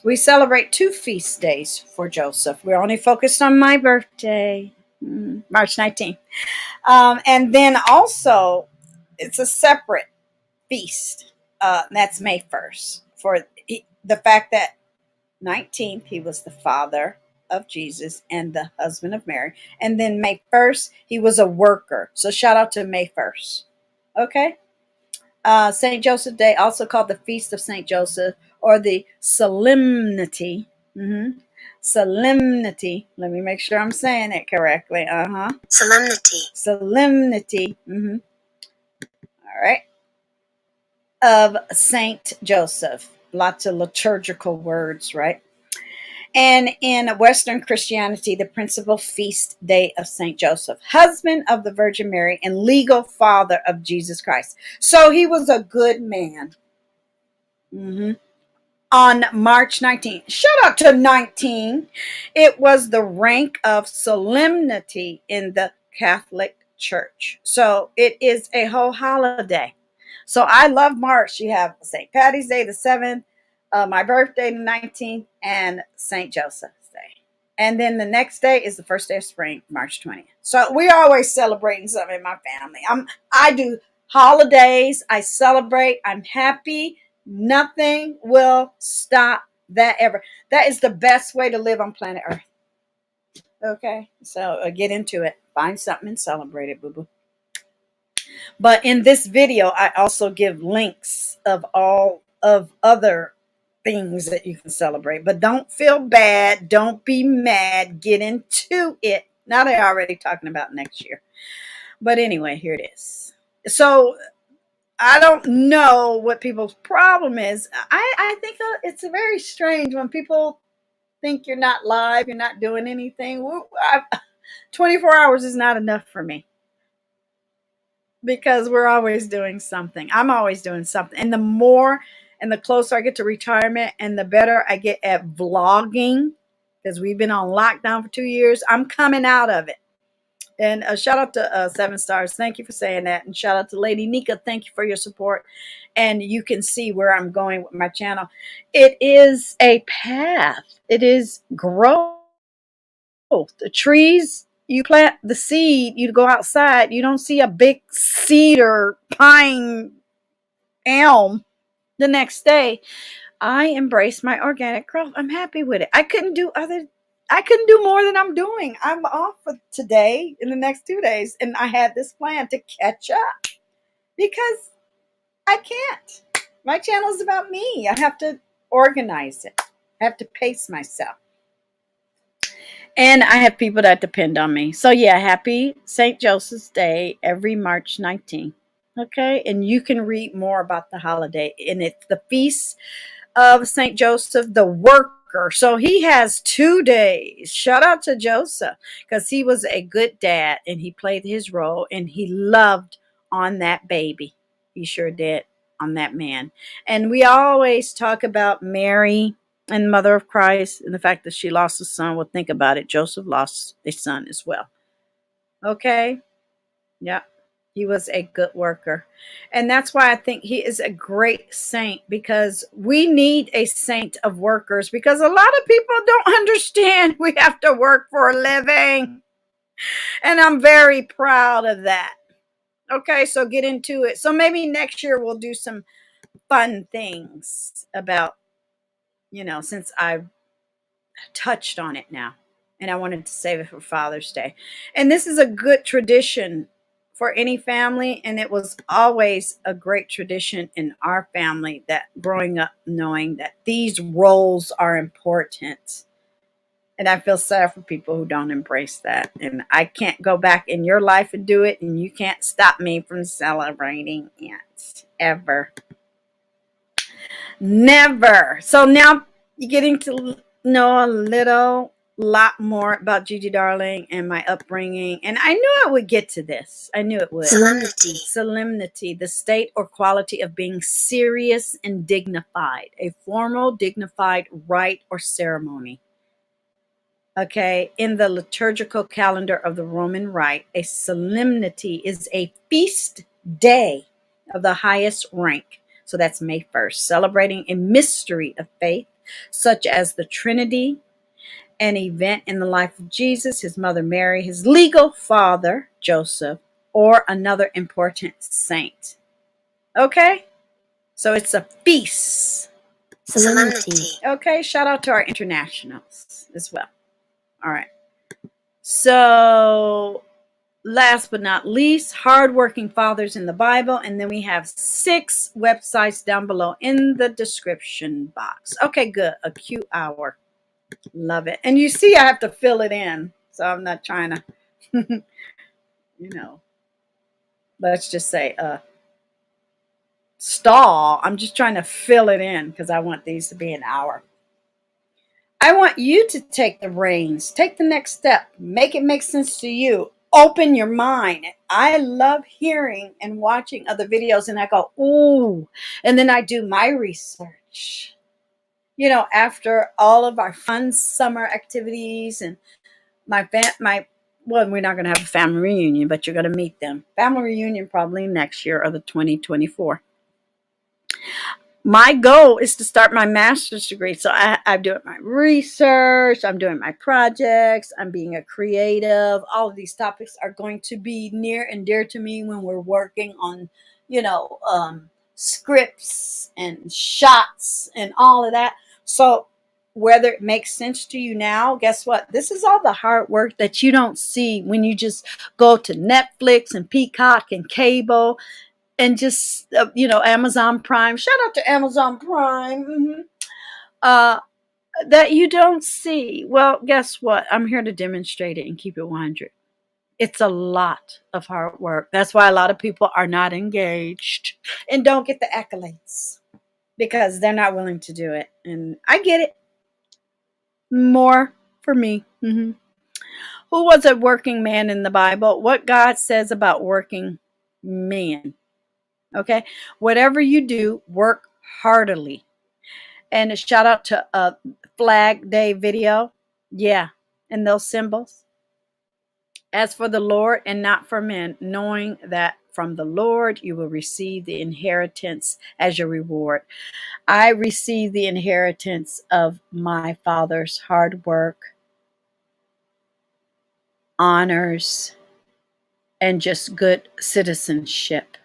We celebrate 2 feast days for Joseph. We're only focused on my birthday, March 19th. And then also, it's a separate feast. That's May 1st. For the fact that 19th, he was the father of Jesus and the husband of Mary. And then May 1st, he was a worker. So shout out to May 1st. Okay? St. Joseph Day, also called the Feast of St. Joseph, or the Solemnity. Solemnity. Let me make sure I'm saying it correctly. Solemnity. Solemnity. All right. Of St. Joseph. Lots of liturgical words, right? And in Western Christianity, the principal feast day of St. Joseph, husband of the Virgin Mary and legal father of Jesus Christ. So he was a good man. On March 19th. Shout out to 19. It was the rank of solemnity in the Catholic Church. So it is a whole holiday. So I love March. You have St. Patty's Day, the 7th, my birthday, the 19th, and St. Joseph's Day. And then the next day is the first day of spring, March 20th. So we're always celebrating something in my family. I do holidays. I celebrate. I'm happy. Nothing will stop that ever. That is the best way to live on planet Earth. Okay, so get into it. Find something and celebrate it, boo-boo. But in this video, I also give links of all of other things that you can celebrate. But don't feel bad. Don't be mad. Get into it. Now they're already talking about next year. But anyway, here it is. So I don't know what people's problem is. I think it's very strange when people think you're not live, you're not doing anything. 24 hours is not enough for me, because we're always doing something. I'm always doing something. And the more and the closer I get to retirement and the better I get at vlogging, because we've been on lockdown for 2 years, I'm coming out of it. And a shout out to 7 Stars. Thank you for saying that. And shout out to Lady Nika. Thank you for your support. And you can see where I'm going with my channel. It is a path. It is growth. The trees, you plant the seed, you go outside, you don't see a big cedar, pine, elm the next day. I embrace my organic growth. I'm happy with it. I couldn't do other I couldn't do more than I'm doing. I'm off for today in the next 2 days, and I had this plan to catch up because I can't. My channel is about me. I have to organize it. I have to pace myself. And I have people that depend on me. So yeah, happy St. Joseph's Day every March 19th. Okay, and you can read more about the holiday. And it's the feast of St. Joseph the worker. So he has 2 days. Shout out to Joseph because he was a good dad and he played his role and he loved on that baby. He sure did on that man. And we always talk about Mary and Mother of Christ and the fact that she lost a son. Well, think about it. Joseph lost a son as well. Okay? Yeah. He was a good worker. And that's why I think he is a great saint, because we need a saint of workers, because a lot of people don't understand we have to work for a living. And I'm very proud of that. Okay, so get into it. So maybe next year we'll do some fun things about, since I've touched on it now. And I wanted to save it for Father's Day. And this is a good tradition for any family, and it was always a great tradition in our family, that growing up knowing that these roles are important. And I feel sad for people who don't embrace that. And I can't go back in your life and do it, and you can't stop me from celebrating it ever. Never. So now you're getting to know a lot more about Gigi Darling and my upbringing. And I knew I would get to this. I knew it would. Solemnity. Solemnity, the state or quality of being serious and dignified, a formal, dignified rite or ceremony. Okay, in the liturgical calendar of the Roman Rite, a solemnity is a feast day of the highest rank. So that's May 1st, celebrating a mystery of faith, such as the Trinity, an event in the life of Jesus, his mother Mary, his legal father, Joseph, or another important saint. Okay? So it's a feast. Solemnity. Okay, shout out to our internationals as well. All right. So last but not least, hardworking fathers in the Bible. And then we have 6 websites down below in the description box. Okay, good. A Q hour. Love it. And you see, I have to fill it in. So I'm not trying to, let's just say stall. I'm just trying to fill it in because I want these to be an hour. I want you to take the reins, take the next step, make it make sense to you, open your mind. I love hearing and watching other videos, and I go, ooh, and then I do my research. After all of our fun summer activities and well, we're not going to have a family reunion, but you're going to meet them. Family reunion probably next year or the 2024. My goal is to start my master's degree. So I'm doing my research, I'm doing my projects, I'm being a creative. All of these topics are going to be near and dear to me when we're working on, scripts and shots and all of that. So whether it makes sense to you now, guess what? This is all the hard work that you don't see when you just go to Netflix and Peacock and cable and just, Amazon Prime. Shout out to Amazon Prime. That you don't see. Well, guess what? I'm here to demonstrate it and keep it 100. It's a lot of hard work. That's why a lot of people are not engaged and don't get the accolades, because they're not willing to do it. And I get it. More for me. Who was a working man in the Bible? What God says about working men. Okay, whatever you do, work heartily. And a shout out to Flag Day video. Yeah, and those symbols. As for the Lord and not for men, knowing that from the Lord you will receive the inheritance as your reward. I receive the inheritance of my father's hard work, honors, and just good citizenship.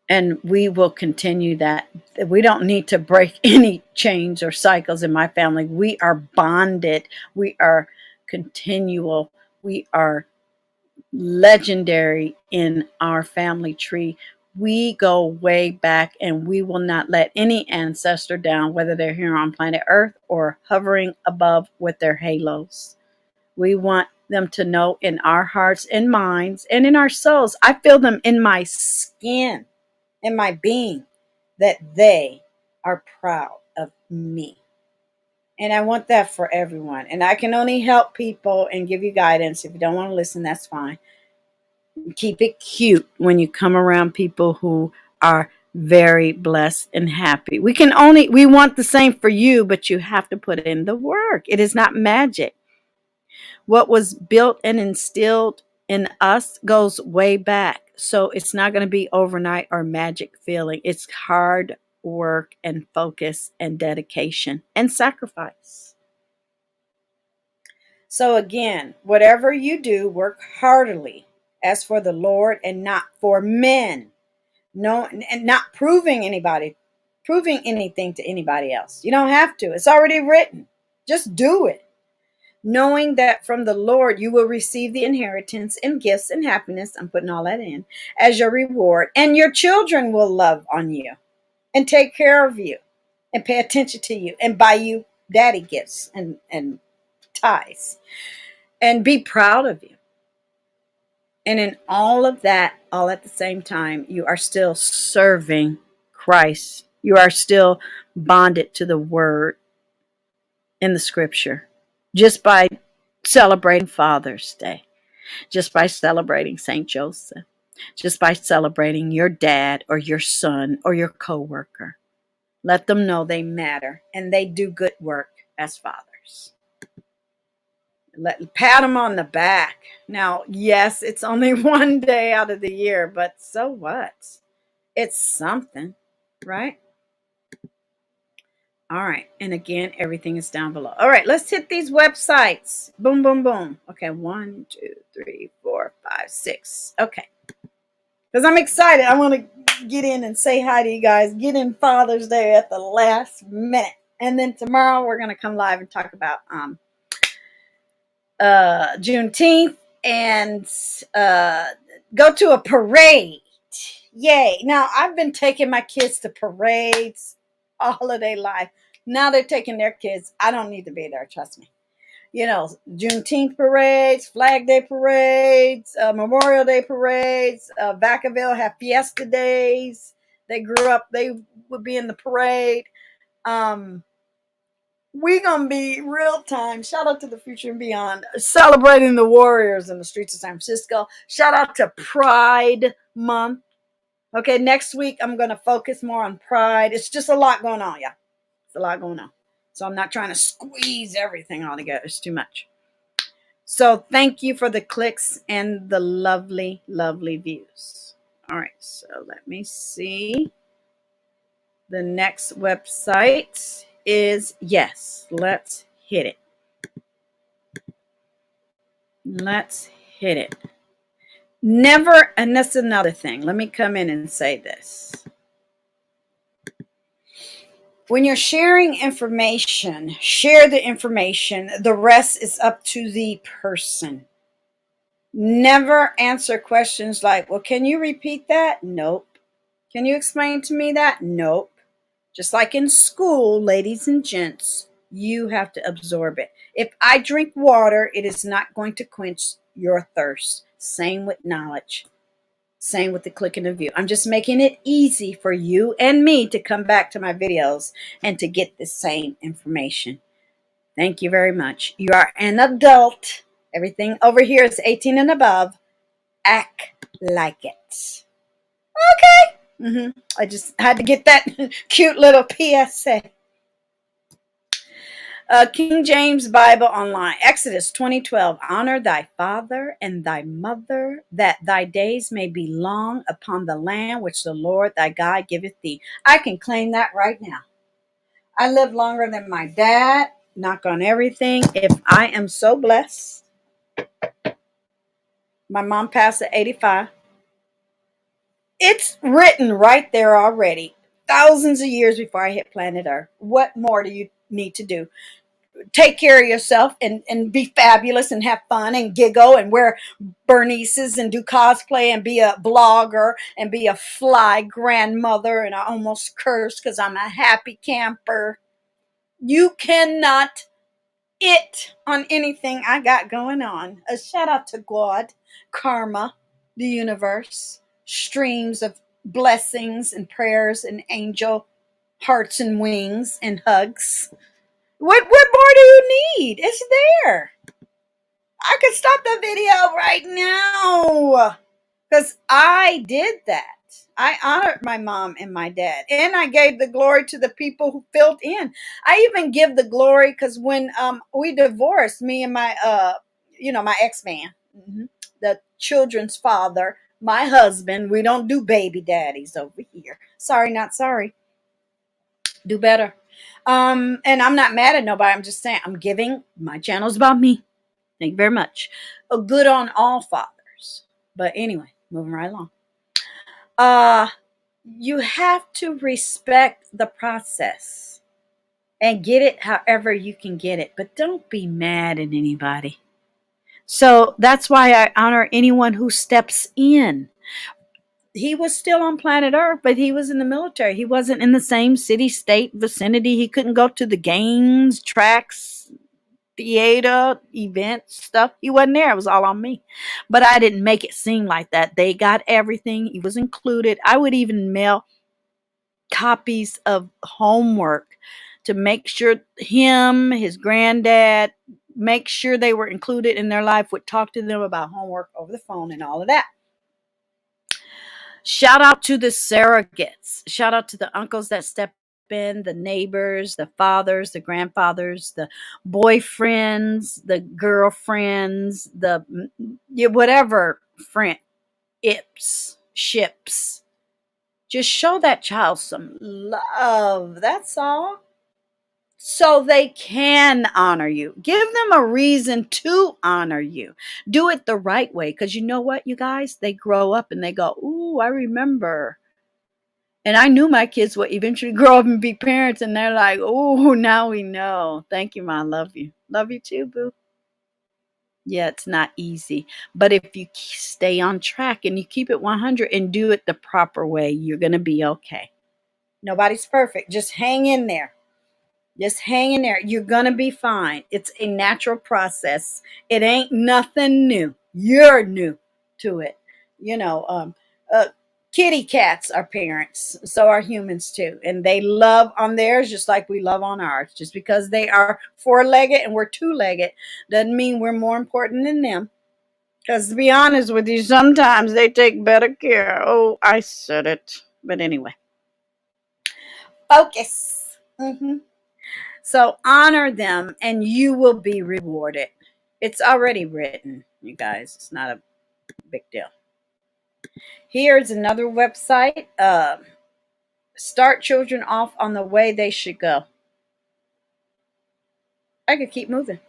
And we will continue that. We don't need to break any chains or cycles in my family. We are bonded. We are continual. We are legendary in our family tree. We go way back, and we will not let any ancestor down, whether they're here on planet Earth or hovering above with their halos. We want them to know in our hearts and minds and in our souls. I feel them in my skin, in my being, that they are proud of me. And I want that for everyone. And I can only help people and give you guidance. If you don't want to listen, that's fine. Keep it cute when you come around people who are very blessed and happy. We want the same for you, but you have to put in the work. It is not magic. What was built and instilled in us goes way back. So it's not going to be overnight or magic feeling. It's hard work and focus and dedication and sacrifice. So again, whatever you do, work heartily as for the Lord and not for men. No, and not proving anything to anybody else. You don't have to. It's already written. Just do it. Knowing that from the Lord you will receive the inheritance and gifts and happiness, I'm putting all that in, as your reward. And your children will love on you and take care of you and pay attention to you and buy you daddy gifts and ties and be proud of you. And in all of that, all at the same time, you are still serving Christ. You are still bonded to the word in the scripture just by celebrating Father's Day, just by celebrating St. Joseph, just by celebrating your dad or your son or your coworker. Let them know they matter and they do good work as fathers. Pat them on the back. Now, yes, it's only one day out of the year, but so what? It's something, right? All right. And again, everything is down below. All right, let's hit these websites. Boom, boom, boom. Okay, 1, 2, 3, 4, 5, 6. Okay. Because I'm excited. I want to get in and say hi to you guys. Get in Father's Day at the last minute. And then tomorrow we're going to come live and talk about Juneteenth and go to a parade. Yay. Now, I've been taking my kids to parades all of their life. Now they're taking their kids. I don't need to be there, trust me. You know, Juneteenth parades, Flag Day parades, Memorial Day parades, Vacaville have Fiesta days. They grew up, they would be in the parade. We gonna be real time. Shout out to the future and beyond. Celebrating the warriors in the streets of San Francisco. Shout out to Pride Month. Okay, next week I'm gonna focus more on Pride. It's just a lot going on, yeah. It's a lot going on. So I'm not trying to squeeze everything all together. It's too much. So thank you for the clicks and the lovely, lovely views. All right, so let me see. The next website is, yes, let's hit it. Let's hit it. Never, and that's another thing. Let me come in and say this. When you're sharing information, share the information. The rest is up to the person. Never answer questions like, well, can you repeat that? Nope. Can you explain to me that? Nope. Just like in school, ladies and gents, you have to absorb it. If I drink water, it is not going to quench your thirst. Same with knowledge. Same with the click and the view. I'm just making it easy for you and me to come back to my videos and to get the same information. Thank you very much. You are an adult. Everything over here is 18 and above. Act like it. Okay. I just had to get that cute little PSA. King James Bible Online, Exodus 20:12. Honor thy father and thy mother, that thy days may be long upon the land which the Lord thy God giveth thee. I can claim that right now. I live longer than my dad. Knock on everything. If I am so blessed. My mom passed at 85. It's written right there already. Thousands of years before I hit planet Earth. What more do you need to do? Take care of yourself and be fabulous and have fun and giggle and wear burnices and do cosplay and be a blogger and be a fly grandmother. And I almost cursed because I'm a happy camper. You cannot on anything I got going on. A shout out to God, karma, the universe, streams of blessings and prayers and angel hearts and wings and hugs. What more do you need? It's there. I could stop the video right now because I did that. I honored my mom and my dad, and I gave the glory to the people who filled in. I even give the glory because when we divorced, me and my my ex-man, the children's father, my husband, we don't do baby daddies over here. Sorry, not sorry. Do better. And I'm not mad at nobody. I'm just saying I'm giving my channel's about me. Thank you very much. A good on all fathers. But anyway, moving right along. You have to respect the process and get it however you can get it, but don't be mad at anybody. So that's why I honor anyone who steps in. He was still on planet Earth, but he was in the military. He wasn't in the same city, state, vicinity. He couldn't go to the games, tracks, theater, events, stuff. He wasn't there. It was all on me. But I didn't make it seem like that. They got everything. He was included. I would even mail copies of homework to make sure him, his granddad, make sure they were included in their life, would talk to them about homework over the phone and all of that. Shout out to the surrogates. Shout out to the uncles that step in, the neighbors, the fathers, the grandfathers, the boyfriends, the girlfriends, the whatever friend, ships. Just show that child some love. That's all. So they can honor you. Give them a reason to honor you. Do it the right way. Because you know what, you guys? They grow up and they go, ooh, I remember. And I knew my kids would eventually grow up and be parents. And they're like, ooh, now we know. Thank you, Ma. I love you. Love you too, boo. Yeah, it's not easy. But if you stay on track and you keep it 100 and do it the proper way, you're going to be okay. Nobody's perfect. Just hang in there. Just hang in there. You're going to be fine. It's a natural process. It ain't nothing new. You're new to it. Kitty cats are parents. So are humans too. And they love on theirs just like we love on ours. Just because they are four-legged and we're two-legged doesn't mean we're more important than them. Because to be honest with you, sometimes they take better care. Oh, I said it. But anyway. Focus. So honor them and you will be rewarded. It's already written, you guys. It's not a big deal. Here's another website. Start children off on the way they should go. I could keep moving.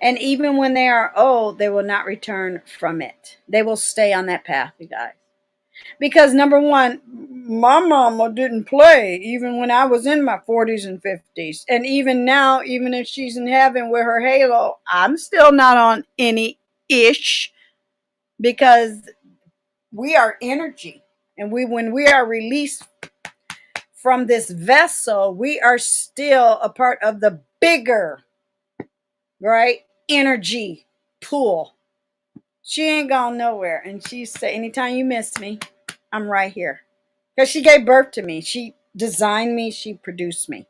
And even when they are old, they will not return from it. They will stay on that path, you guys. Because number one, my mama didn't play even when I was in my 40s and 50s. And even now, even if she's in heaven with her halo, I'm still not on any ish because we are energy. And when we are released from this vessel, we are still a part of the bigger, right, energy pool. She ain't gone nowhere. And she said, anytime you miss me, I'm right here. Because she gave birth to me. She designed me. She produced me.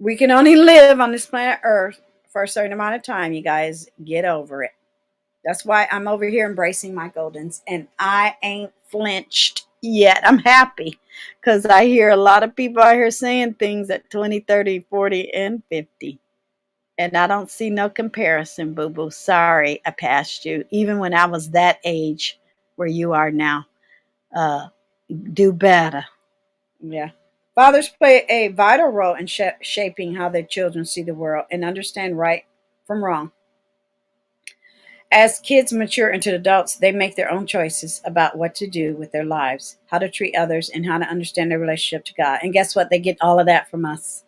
We can only live on this planet Earth for a certain amount of time, you guys. Get over it. That's why I'm over here embracing my goldens. And I ain't flinched yet. I'm happy. Because I hear a lot of people out here saying things at 20, 30, 40, and 50. And I don't see no comparison, boo-boo. Sorry, I passed you. Even when I was that age where you are now. Do better. Yeah. Fathers play a vital role in shaping how their children see the world and understand right from wrong. As kids mature into adults, they make their own choices about what to do with their lives, how to treat others, and how to understand their relationship to God. And guess what? They get all of that from us.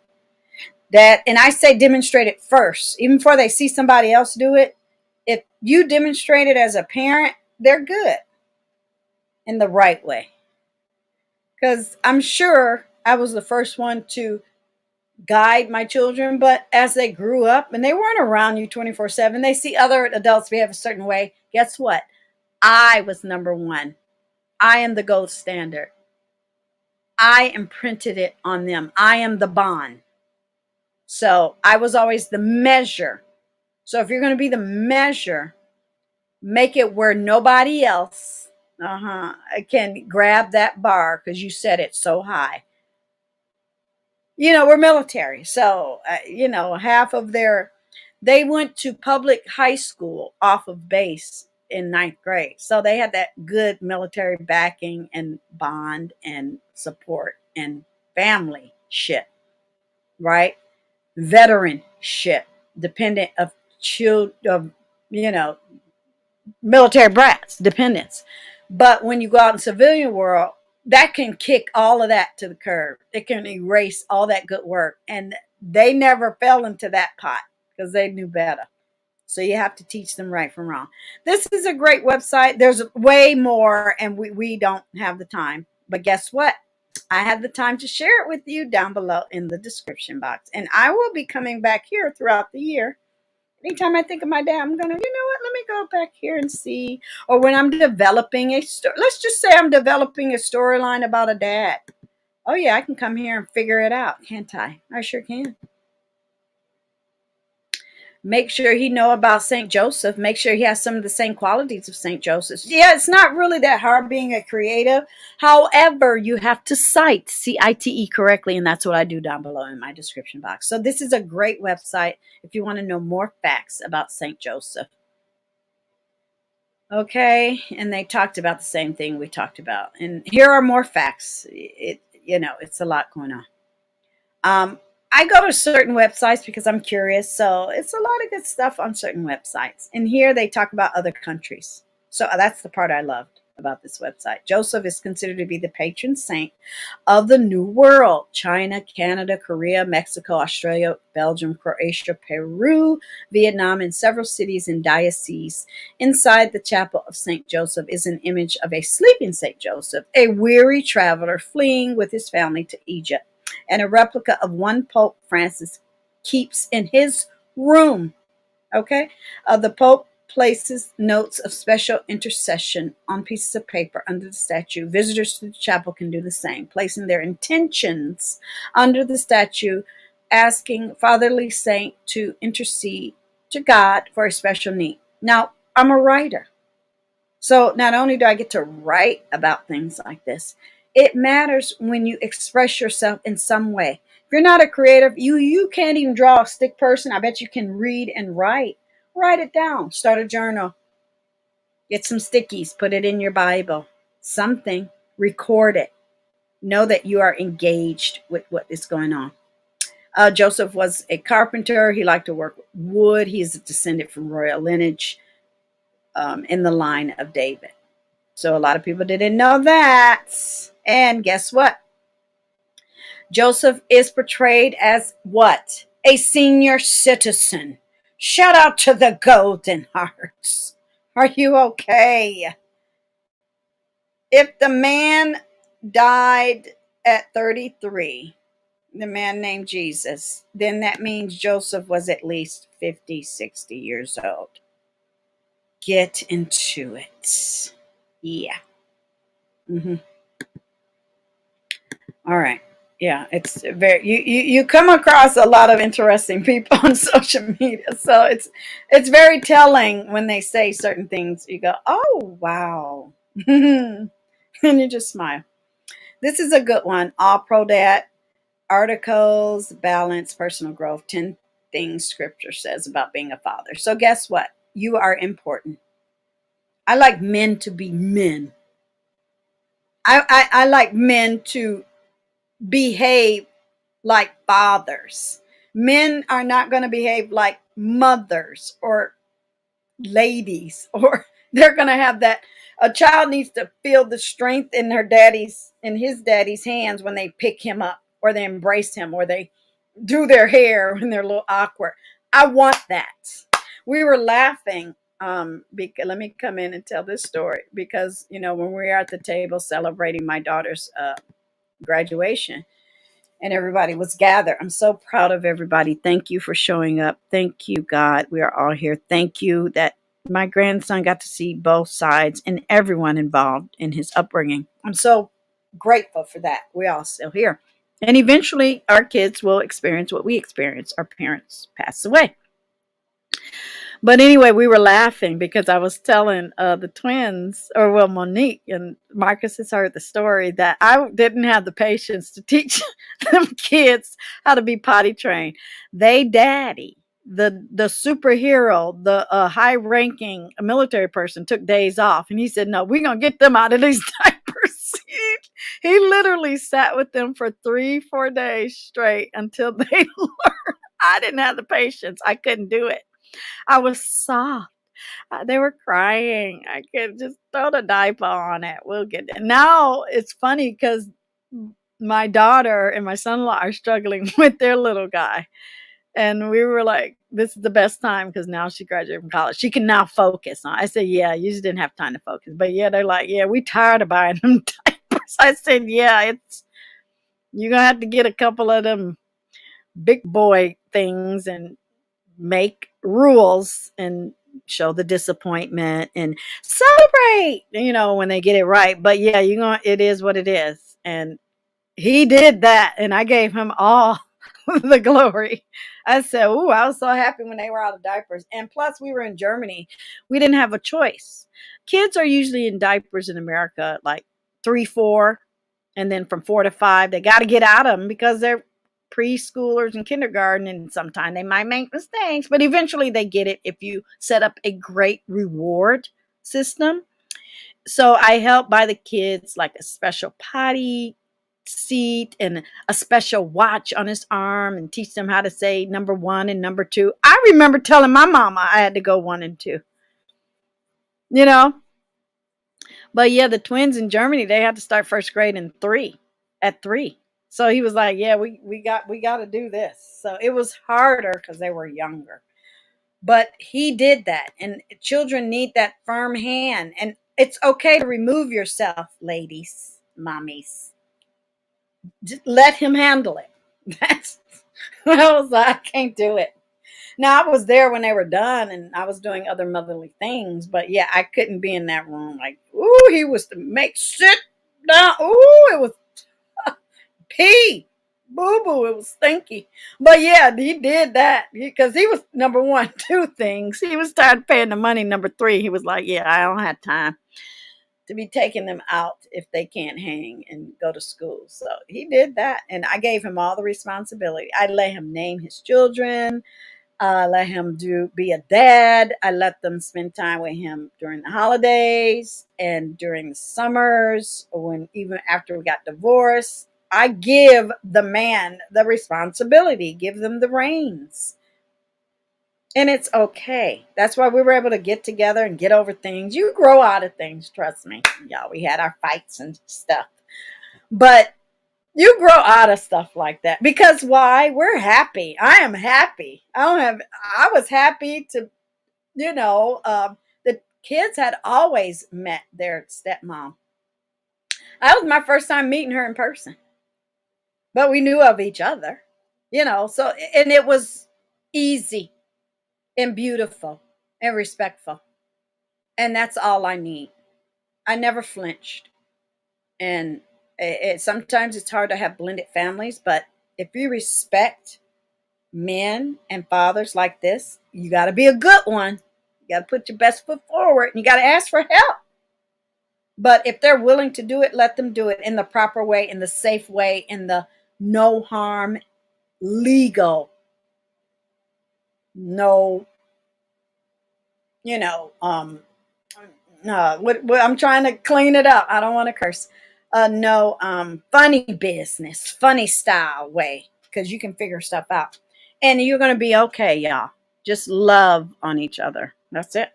That, and I say demonstrate it first, even before they see somebody else do it. If you demonstrate it as a parent, they're good in the right way. Because I'm sure I was the first one to guide my children, but as they grew up and they weren't around you 24/7, they see other adults behave a certain way. Guess what? I was number one. I am the gold standard. I imprinted it on them. I am the bond. So I was always the measure. So if you're going to be the measure, make it where nobody else can grab that bar because you set it so high. We're military. So, half of they went to public high school off of base in ninth grade. So they had that good military backing and bond and support and family ship, right? Veteran ship, dependent of children, of, military brats, dependents. But when you go out in civilian world, that can kick all of that to the curb. It can erase all that good work. And they never fell into that pot because they knew better. So you have to teach them right from wrong. This is a great website. There's way more, and we don't have the time. But guess what? I have the time to share it with you down below in the description box. And I will be coming back here throughout the year. Anytime I think of my dad, I'm going to, let me go back here and see. Or when I'm developing a story, let's just say I'm developing a storyline about a dad. Oh, yeah, I can come here and figure it out, can't I? I sure can. Make sure he know about St. Joseph. Make sure he has some of the same qualities of St. Joseph. Yeah, it's not really that hard being a creative. However, you have to cite, C-I-T-E, correctly, and that's what I do down below in my description box. So this is a great website if you want to know more facts about St. Joseph. Okay, and they talked about the same thing we talked about. And here are more facts. It's a lot going on. I go to certain websites because I'm curious. So it's a lot of good stuff on certain websites. And here they talk about other countries. So that's the part I loved about this website. Joseph is considered to be the patron saint of the New World. China, Canada, Korea, Mexico, Australia, Belgium, Croatia, Peru, Vietnam, and several cities and dioceses. Inside the chapel of St. Joseph is an image of a sleeping St. Joseph, a weary traveler fleeing with his family to Egypt, and a replica of one Pope Francis keeps in his room. Okay? The Pope places notes of special intercession on pieces of paper under the statue. Visitors to the chapel can do the same, placing their intentions under the statue, asking Fatherly Saint to intercede to God for a special need. Now, I'm a writer. So not only do I get to write about things like this, it matters when you express yourself in some way. If you're not a creative, you can't even draw a stick person. I bet you can read and write. Write it down. Start a journal. Get some stickies. Put it in your Bible. Something. Record it. Know that you are engaged with what is going on. Joseph was a carpenter. He liked to work with wood. He is a descendant from royal lineage in the line of David. So a lot of people didn't know that. And guess what? Joseph is portrayed as what? A senior citizen. Shout out to the golden hearts. Are you okay? If the man died at 33, the man named Jesus, then that means Joseph was at least 50, 60 years old. Get into it. Yeah. All right. Yeah, it's very you come across a lot of interesting people on social media. So it's very telling when they say certain things. You go, "Oh, wow." And you just smile. This is a good one. All pro dad articles, balance, personal growth, 10 things scripture says about being a father. So guess what? You are important. I like men to be men. I like men to behave like fathers. Men are not going to behave like mothers or ladies, or they're going to have that. A child needs to feel the strength in his daddy's hands when they pick him up, or they embrace him, or they do their hair when they're a little awkward. I want that. We were laughing. Because, let me come in and tell this story, because when we were at the table celebrating my daughter's graduation, and everybody was gathered. I'm so proud of everybody. Thank you for showing up. Thank you, God. We are all here. Thank you that my grandson got to see both sides and everyone involved in his upbringing. I'm so grateful for that. We're all still here. And eventually, our kids will experience what we experienced. Our parents passed away. But anyway, we were laughing because I was telling the twins, or well, Monique and Marcus has heard the story, that I didn't have the patience to teach them kids how to be potty trained. Daddy, the superhero, the high-ranking military person, took days off, and he said, "No, we're gonna get them out of these diapers." He literally sat with them for 3-4 days straight until they learned. I didn't have the patience. I couldn't do it. I was soft. They were crying. I could just throw the diaper on it. We'll get it. Now it's funny because my daughter and my son-in-law are struggling with their little guy. And we were like, this is the best time because now she graduated from college. She can now focus on. I said, yeah, you just didn't have time to focus. But yeah, they're like, yeah, we tired of buying them diapers. I said, yeah, you're going to have to get a couple of them big boy things and make rules and show the disappointment and celebrate, when they get it right. But yeah, it is what it is. And he did that, and I gave him all the glory. I said, ooh, I was so happy when they were out of diapers. And plus, we were in Germany. We didn't have a choice. Kids are usually in diapers in America like 3, 4, and then from 4 to 5, they got to get out of them because they're preschoolers and kindergarten, and sometimes they might make mistakes, but eventually they get it if you set up a great reward system. So I help buy the kids like a special potty seat and a special watch on his arm and teach them how to say number 1 and number 2. I remember telling my mama I had to go 1 and 2. But yeah, the twins in Germany, they had to start first grade at 3. So he was like, yeah, we got to do this. So it was harder because they were younger. But he did that. And children need that firm hand. And it's okay to remove yourself, ladies, mommies. Just let him handle it. I was like, I can't do it. Now, I was there when they were done, and I was doing other motherly things. But yeah, I couldn't be in that room. Like, ooh, he was to make sit down. Ooh, it was pee, boo boo. It was stinky. But yeah, he did that because he was number 1, 2 things. He was tired of paying the money. Number 3, he was like, yeah, I don't have time to be taking them out if they can't hang and go to school. So he did that, and I gave him all the responsibility. I let him name his children. Let him be a dad. I let them spend time with him during the holidays and during the summers, or even after we got divorced. I give the man the responsibility, give them the reins. And it's okay. That's why we were able to get together and get over things. You grow out of things, trust me. Y'all, we had our fights and stuff. But you grow out of stuff like that. Because why? We're happy. I am happy. I was happy to, the kids had always met their stepmom. That was my first time meeting her in person. But we knew of each other, so, and it was easy and beautiful and respectful. And that's all I need. I never flinched. And sometimes it's hard to have blended families, but if you respect men and fathers like this, you got to be a good one. You got to put your best foot forward, and you got to ask for help. But if they're willing to do it, let them do it in the proper way, in the safe way, in the no harm, legal, no, I'm trying to clean it up. I don't want to curse. No, funny business, funny style way, because you can figure stuff out. And you're going to be okay, y'all. Just love on each other. That's it.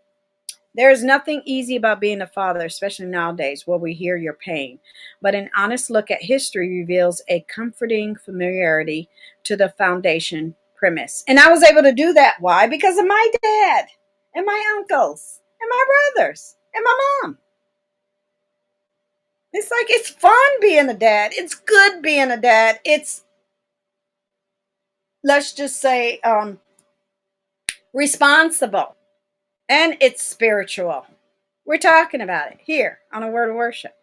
There is nothing easy about being a father, especially nowadays where we hear your pain. But an honest look at history reveals a comforting familiarity to the foundation premise. And I was able to do that. Why? Because of my dad and my uncles and my brothers and my mom. It's like it's fun being a dad. It's good being a dad. It's, let's just say, responsible, and it's spiritual. We're talking about it here on A Word of Worship.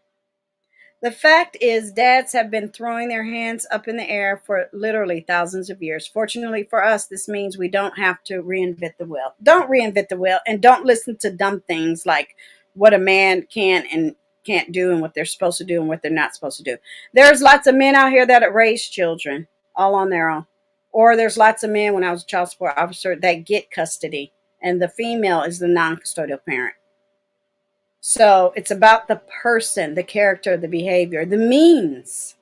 The fact is, dads have been throwing their hands up in the air for literally thousands of years. Fortunately for us, this means we don't have to reinvent the wheel. Don't reinvent the wheel, and don't listen to dumb things like what a man can and can't do and what they're supposed to do and what they're not supposed to do. There's lots of men out here that raise children all on their own. Or there's lots of men, when I was a child support officer, that get custody, and the female is the non-custodial parent. So it's about the person, the character, the behavior, the means,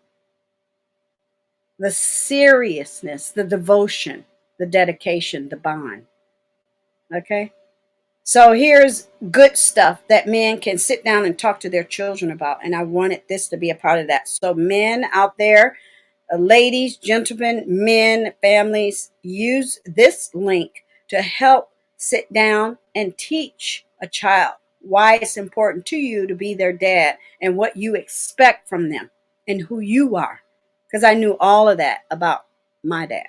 the seriousness, the devotion, the dedication, the bond. Okay? So here's good stuff that men can sit down and talk to their children about. And I wanted this to be a part of that. So men out there, ladies, gentlemen, men, families, use this link to help sit down and teach a child why it's important to you to be their dad and what you expect from them and who you are. Because I knew all of that about my dad.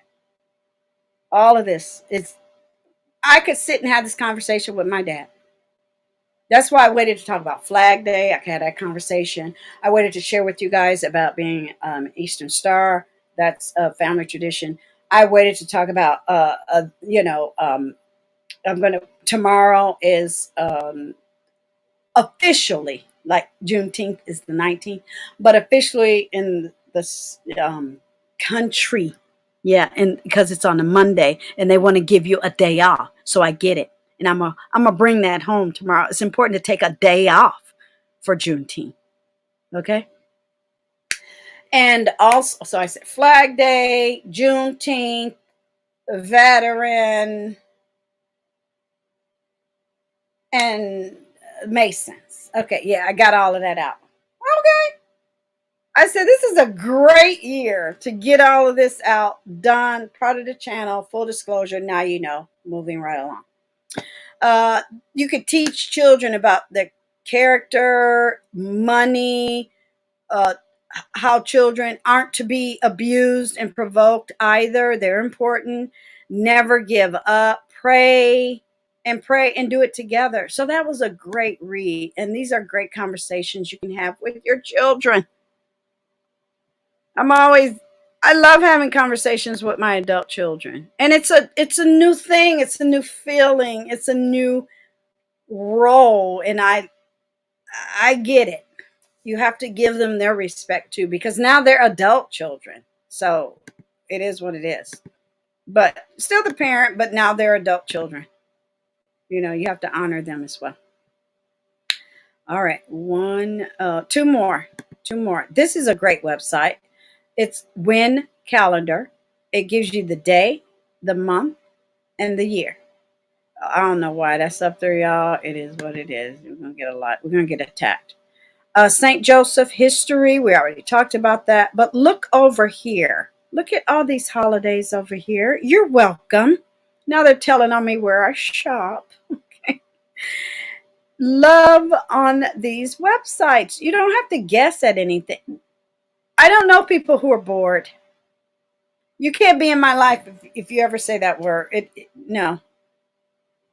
All of this is, I could sit and have this conversation with my dad. That's why I waited to talk about Flag Day. I had that conversation. I waited to share with you guys about being Eastern Star. That's a family tradition. I waited to talk about, I'm going to, tomorrow is officially, like Juneteenth is the 19th, but officially in the country. Yeah, and because it's on a Monday and they want to give you a day off. So I get it. And I'm gonna bring that home tomorrow. It's important to take a day off for Juneteenth. Okay? And also, so I said Flag Day, Juneteenth, veteran, and Masons. Okay, yeah, I got all of that out. Okay. I said, this is a great year to get all of this out, done, part of the channel, full disclosure. Now you know, moving right along. You could teach children about the character, money, how children aren't to be abused and provoked either. They're important. Never give up. Pray and do it together. So that was a great read. And these are great conversations you can have with your children. I love having conversations with my adult children. And it's a new thing. It's a new feeling. It's a new role. And I get it. You have to give them their respect too, because now they're adult children. So it is what it is. But still the parent, but now they're adult children. You know, you have to honor them as well. All right. Two more. This is a great website. It's Win Calendar. It gives you the day, the month, and the year. I don't know why that's up there, y'all. It is what it is. We're going to get a lot. We're going to get attacked. St. Joseph history. We already talked about that. But look over here. Look at all these holidays over here. You're welcome. Now they're telling on me where I shop. Okay. Love on these websites. You don't have to guess at anything. I don't know people who are bored. You can't be in my life if you ever say that word. No.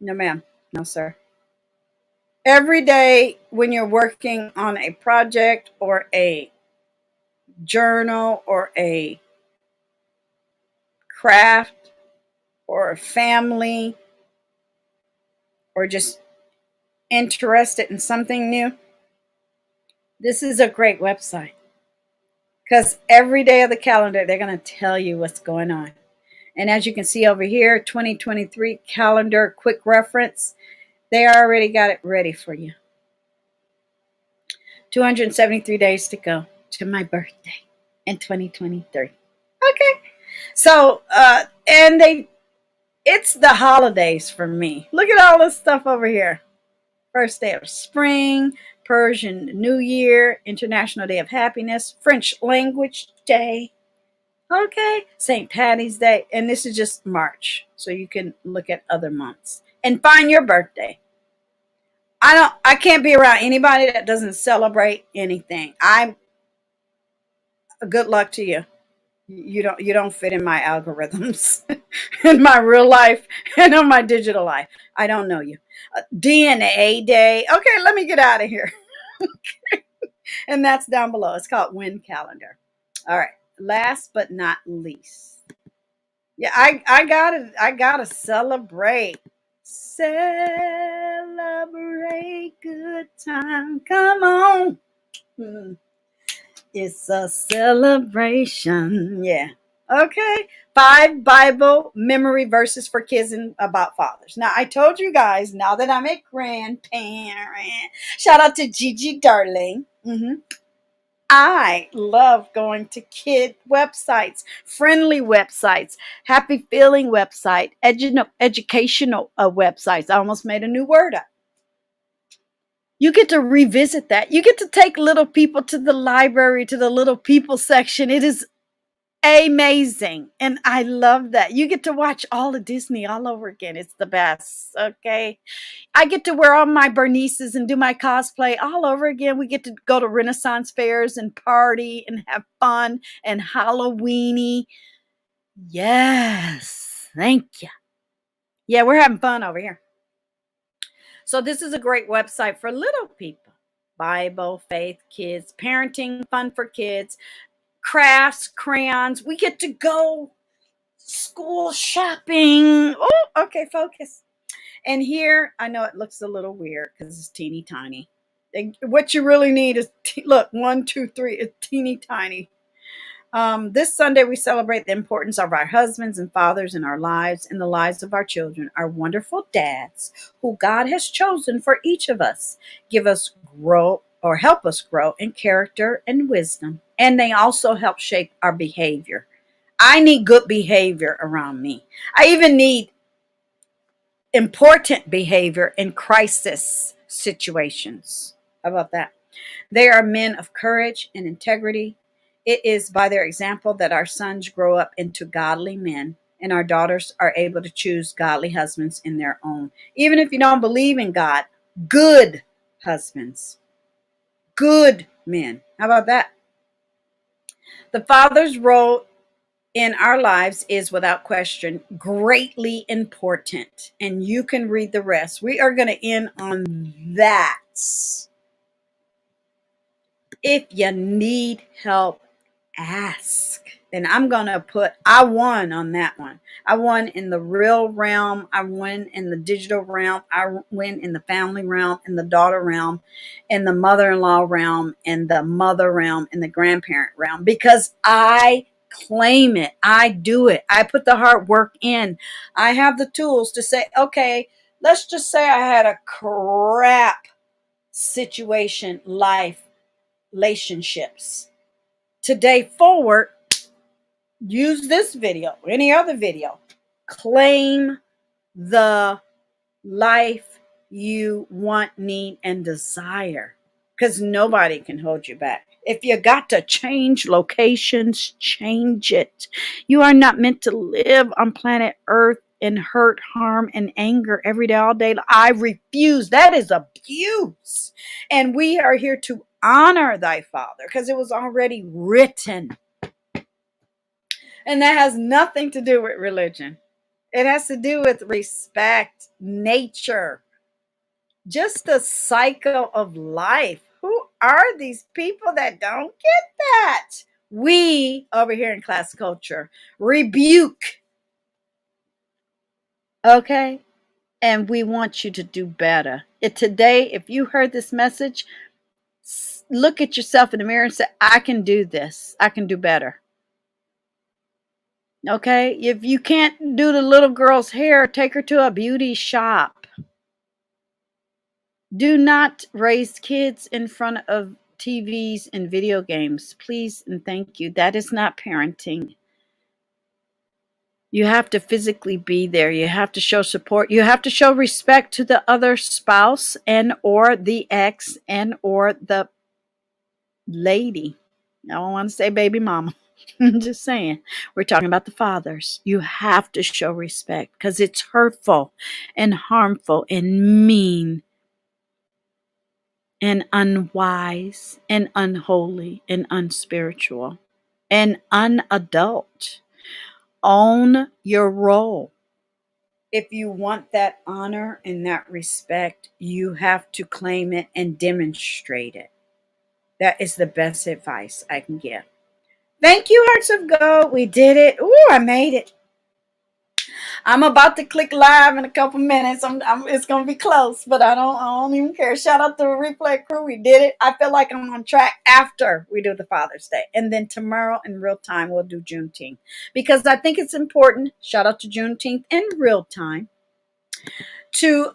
No, ma'am. No, sir. Every day when you're working on a project or a journal or a craft or a family or just interested in something new, this is a great website. Because every day of the calendar, they're going to tell you what's going on. And as you can see over here, 2023 calendar quick reference, they already got it ready for you. 273 days to go to my birthday in 2023. Okay. So, it's the holidays for me. Look at all this stuff over here. First day of spring, Persian New Year, International Day of Happiness, French Language Day. Okay, St. Patty's Day, and this is just March, so you can look at other months and find your birthday. I can't be around anybody that doesn't celebrate anything. I'm good luck to you. You don't fit in my algorithms in my real life and on my digital life. I don't know you. DNA Day. Okay, let me get out of here. And that's down below. It's called Wind Calendar. All right. Last but not least. Yeah, I gotta celebrate. Celebrate good time. Come on. Hmm. It's a celebration. Yeah. Okay. 5 Bible memory verses for kids and about fathers. Now, I told you guys, now that I'm a grandparent, shout out to Gigi Darling. I love going to kid websites, friendly websites, happy feeling website, educational websites. I almost made a new word up. You get to revisit that. You get to take little people to the library, to the little people section. It is amazing. And I love that. You get to watch all of Disney all over again. It's the best. Okay. I get to wear all my Bernices and do my cosplay all over again. We get to go to Renaissance fairs and party and have fun and Halloweeny. Yes. Thank you. Yeah, we're having fun over here. So this is a great website for little people. Bible, faith, kids, parenting, fun for kids, crafts, crayons. We get to go school shopping. Oh, okay, focus. And here, I know it looks a little weird because it's teeny tiny. What you really need is, look, 1, 2, 3, it's teeny tiny. This Sunday, we celebrate the importance of our husbands and fathers in our lives and the lives of our children, our wonderful dads who God has chosen for each of us. Give us grow or help us grow in character and wisdom. And they also help shape our behavior. I need good behavior around me. I even need important behavior in crisis situations. How about that? They are men of courage and integrity. It is by their example that our sons grow up into godly men and our daughters are able to choose godly husbands in their own. Even if you don't believe in God, good husbands, good men. How about that? The father's role in our lives is without question greatly important. And you can read the rest. We are going to end on that. If you need help, ask. And I'm going to put, I won on that one. I won in the real realm. I won in the digital realm. I win in the family realm, in the daughter realm, in the mother-in-law realm, in the mother realm, in the grandparent realm, because I claim it. I do it. I put the hard work in. I have the tools to say, okay, let's just say I had a crap situation, life, relationships. Today forward, use this video, any other video. Claim the life you want, need, and desire. Because nobody can hold you back. If you got to change locations, change it. You are not meant to live on planet Earth in hurt, harm, and anger every day, all day. I refuse. That is abuse. And we are here to honor thy father because it was already written. And that has nothing to do with religion. It has to do with respect, nature, just the cycle of life. Who are these people that don't get that? We over here in class culture rebuke. Okay? And we want you to do better. Today, if you heard this message, look at yourself in the mirror and say, I can do this. I can do better. Okay? If you can't do the little girl's hair, take her to a beauty shop. Do not raise kids in front of TVs and video games. Please and thank you. That is not parenting. You have to physically be there. You have to show support. You have to show respect to the other spouse and or the ex and or the lady. I don't want to say baby mama. I'm just saying. We're talking about the fathers. You have to show respect because it's hurtful and harmful and mean and unwise and unholy and unspiritual and unadult. Own your role. If you want that honor and that respect, you have to claim it and demonstrate it. That is the best advice I can give. Thank you, Hearts of Gold. We did it. Ooh, I made it. I'm about to click live in a couple minutes. It's gonna be close, but I don't even care. Shout out to the replay crew. We did it. I feel like I'm on track after we do the Father's Day, and then tomorrow in real time we'll do Juneteenth because I think it's important. Shout out to Juneteenth in real time to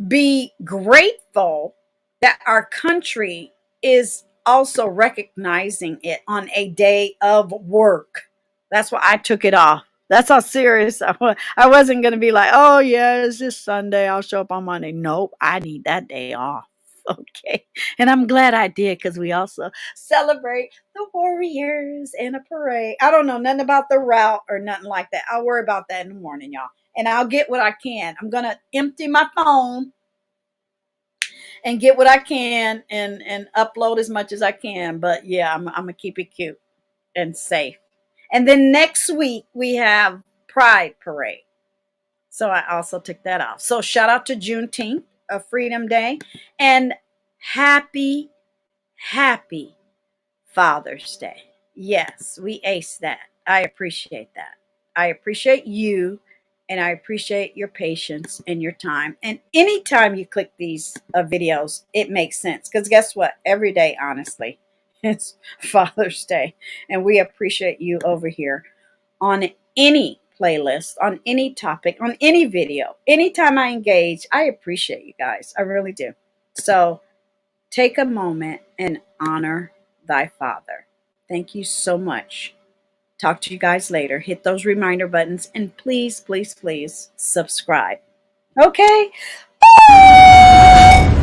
be grateful that our country is also recognizing it on a day of work. That's why I took it off. That's how serious I wasn't going to be like, oh, yeah, it's just Sunday. I'll show up on Monday. Nope, I need that day off. Okay. And I'm glad I did because we also celebrate the warriors in a parade. I don't know nothing about the route or nothing like that. I'll worry about that in the morning, y'all. And I'll get what I can. I'm going to empty my phone and get what I can and upload as much as I can. But yeah, I'm going to keep it cute and safe. And then next week we have Pride Parade. So I also took that off. So shout out to Juneteenth, a Freedom Day, and happy Father's Day. Yes, we aced that. I appreciate that. I appreciate you, and I appreciate your patience and your time. And anytime you click these videos, it makes sense. Because guess what? Every day, honestly, it's Father's Day. And we appreciate you over here on any playlist, on any topic, on any video. Anytime I engage, I appreciate you guys. I really do. So take a moment and honor thy father. Thank you so much. Talk to you guys later. Hit those reminder buttons and please, please, please subscribe. Okay? Bye!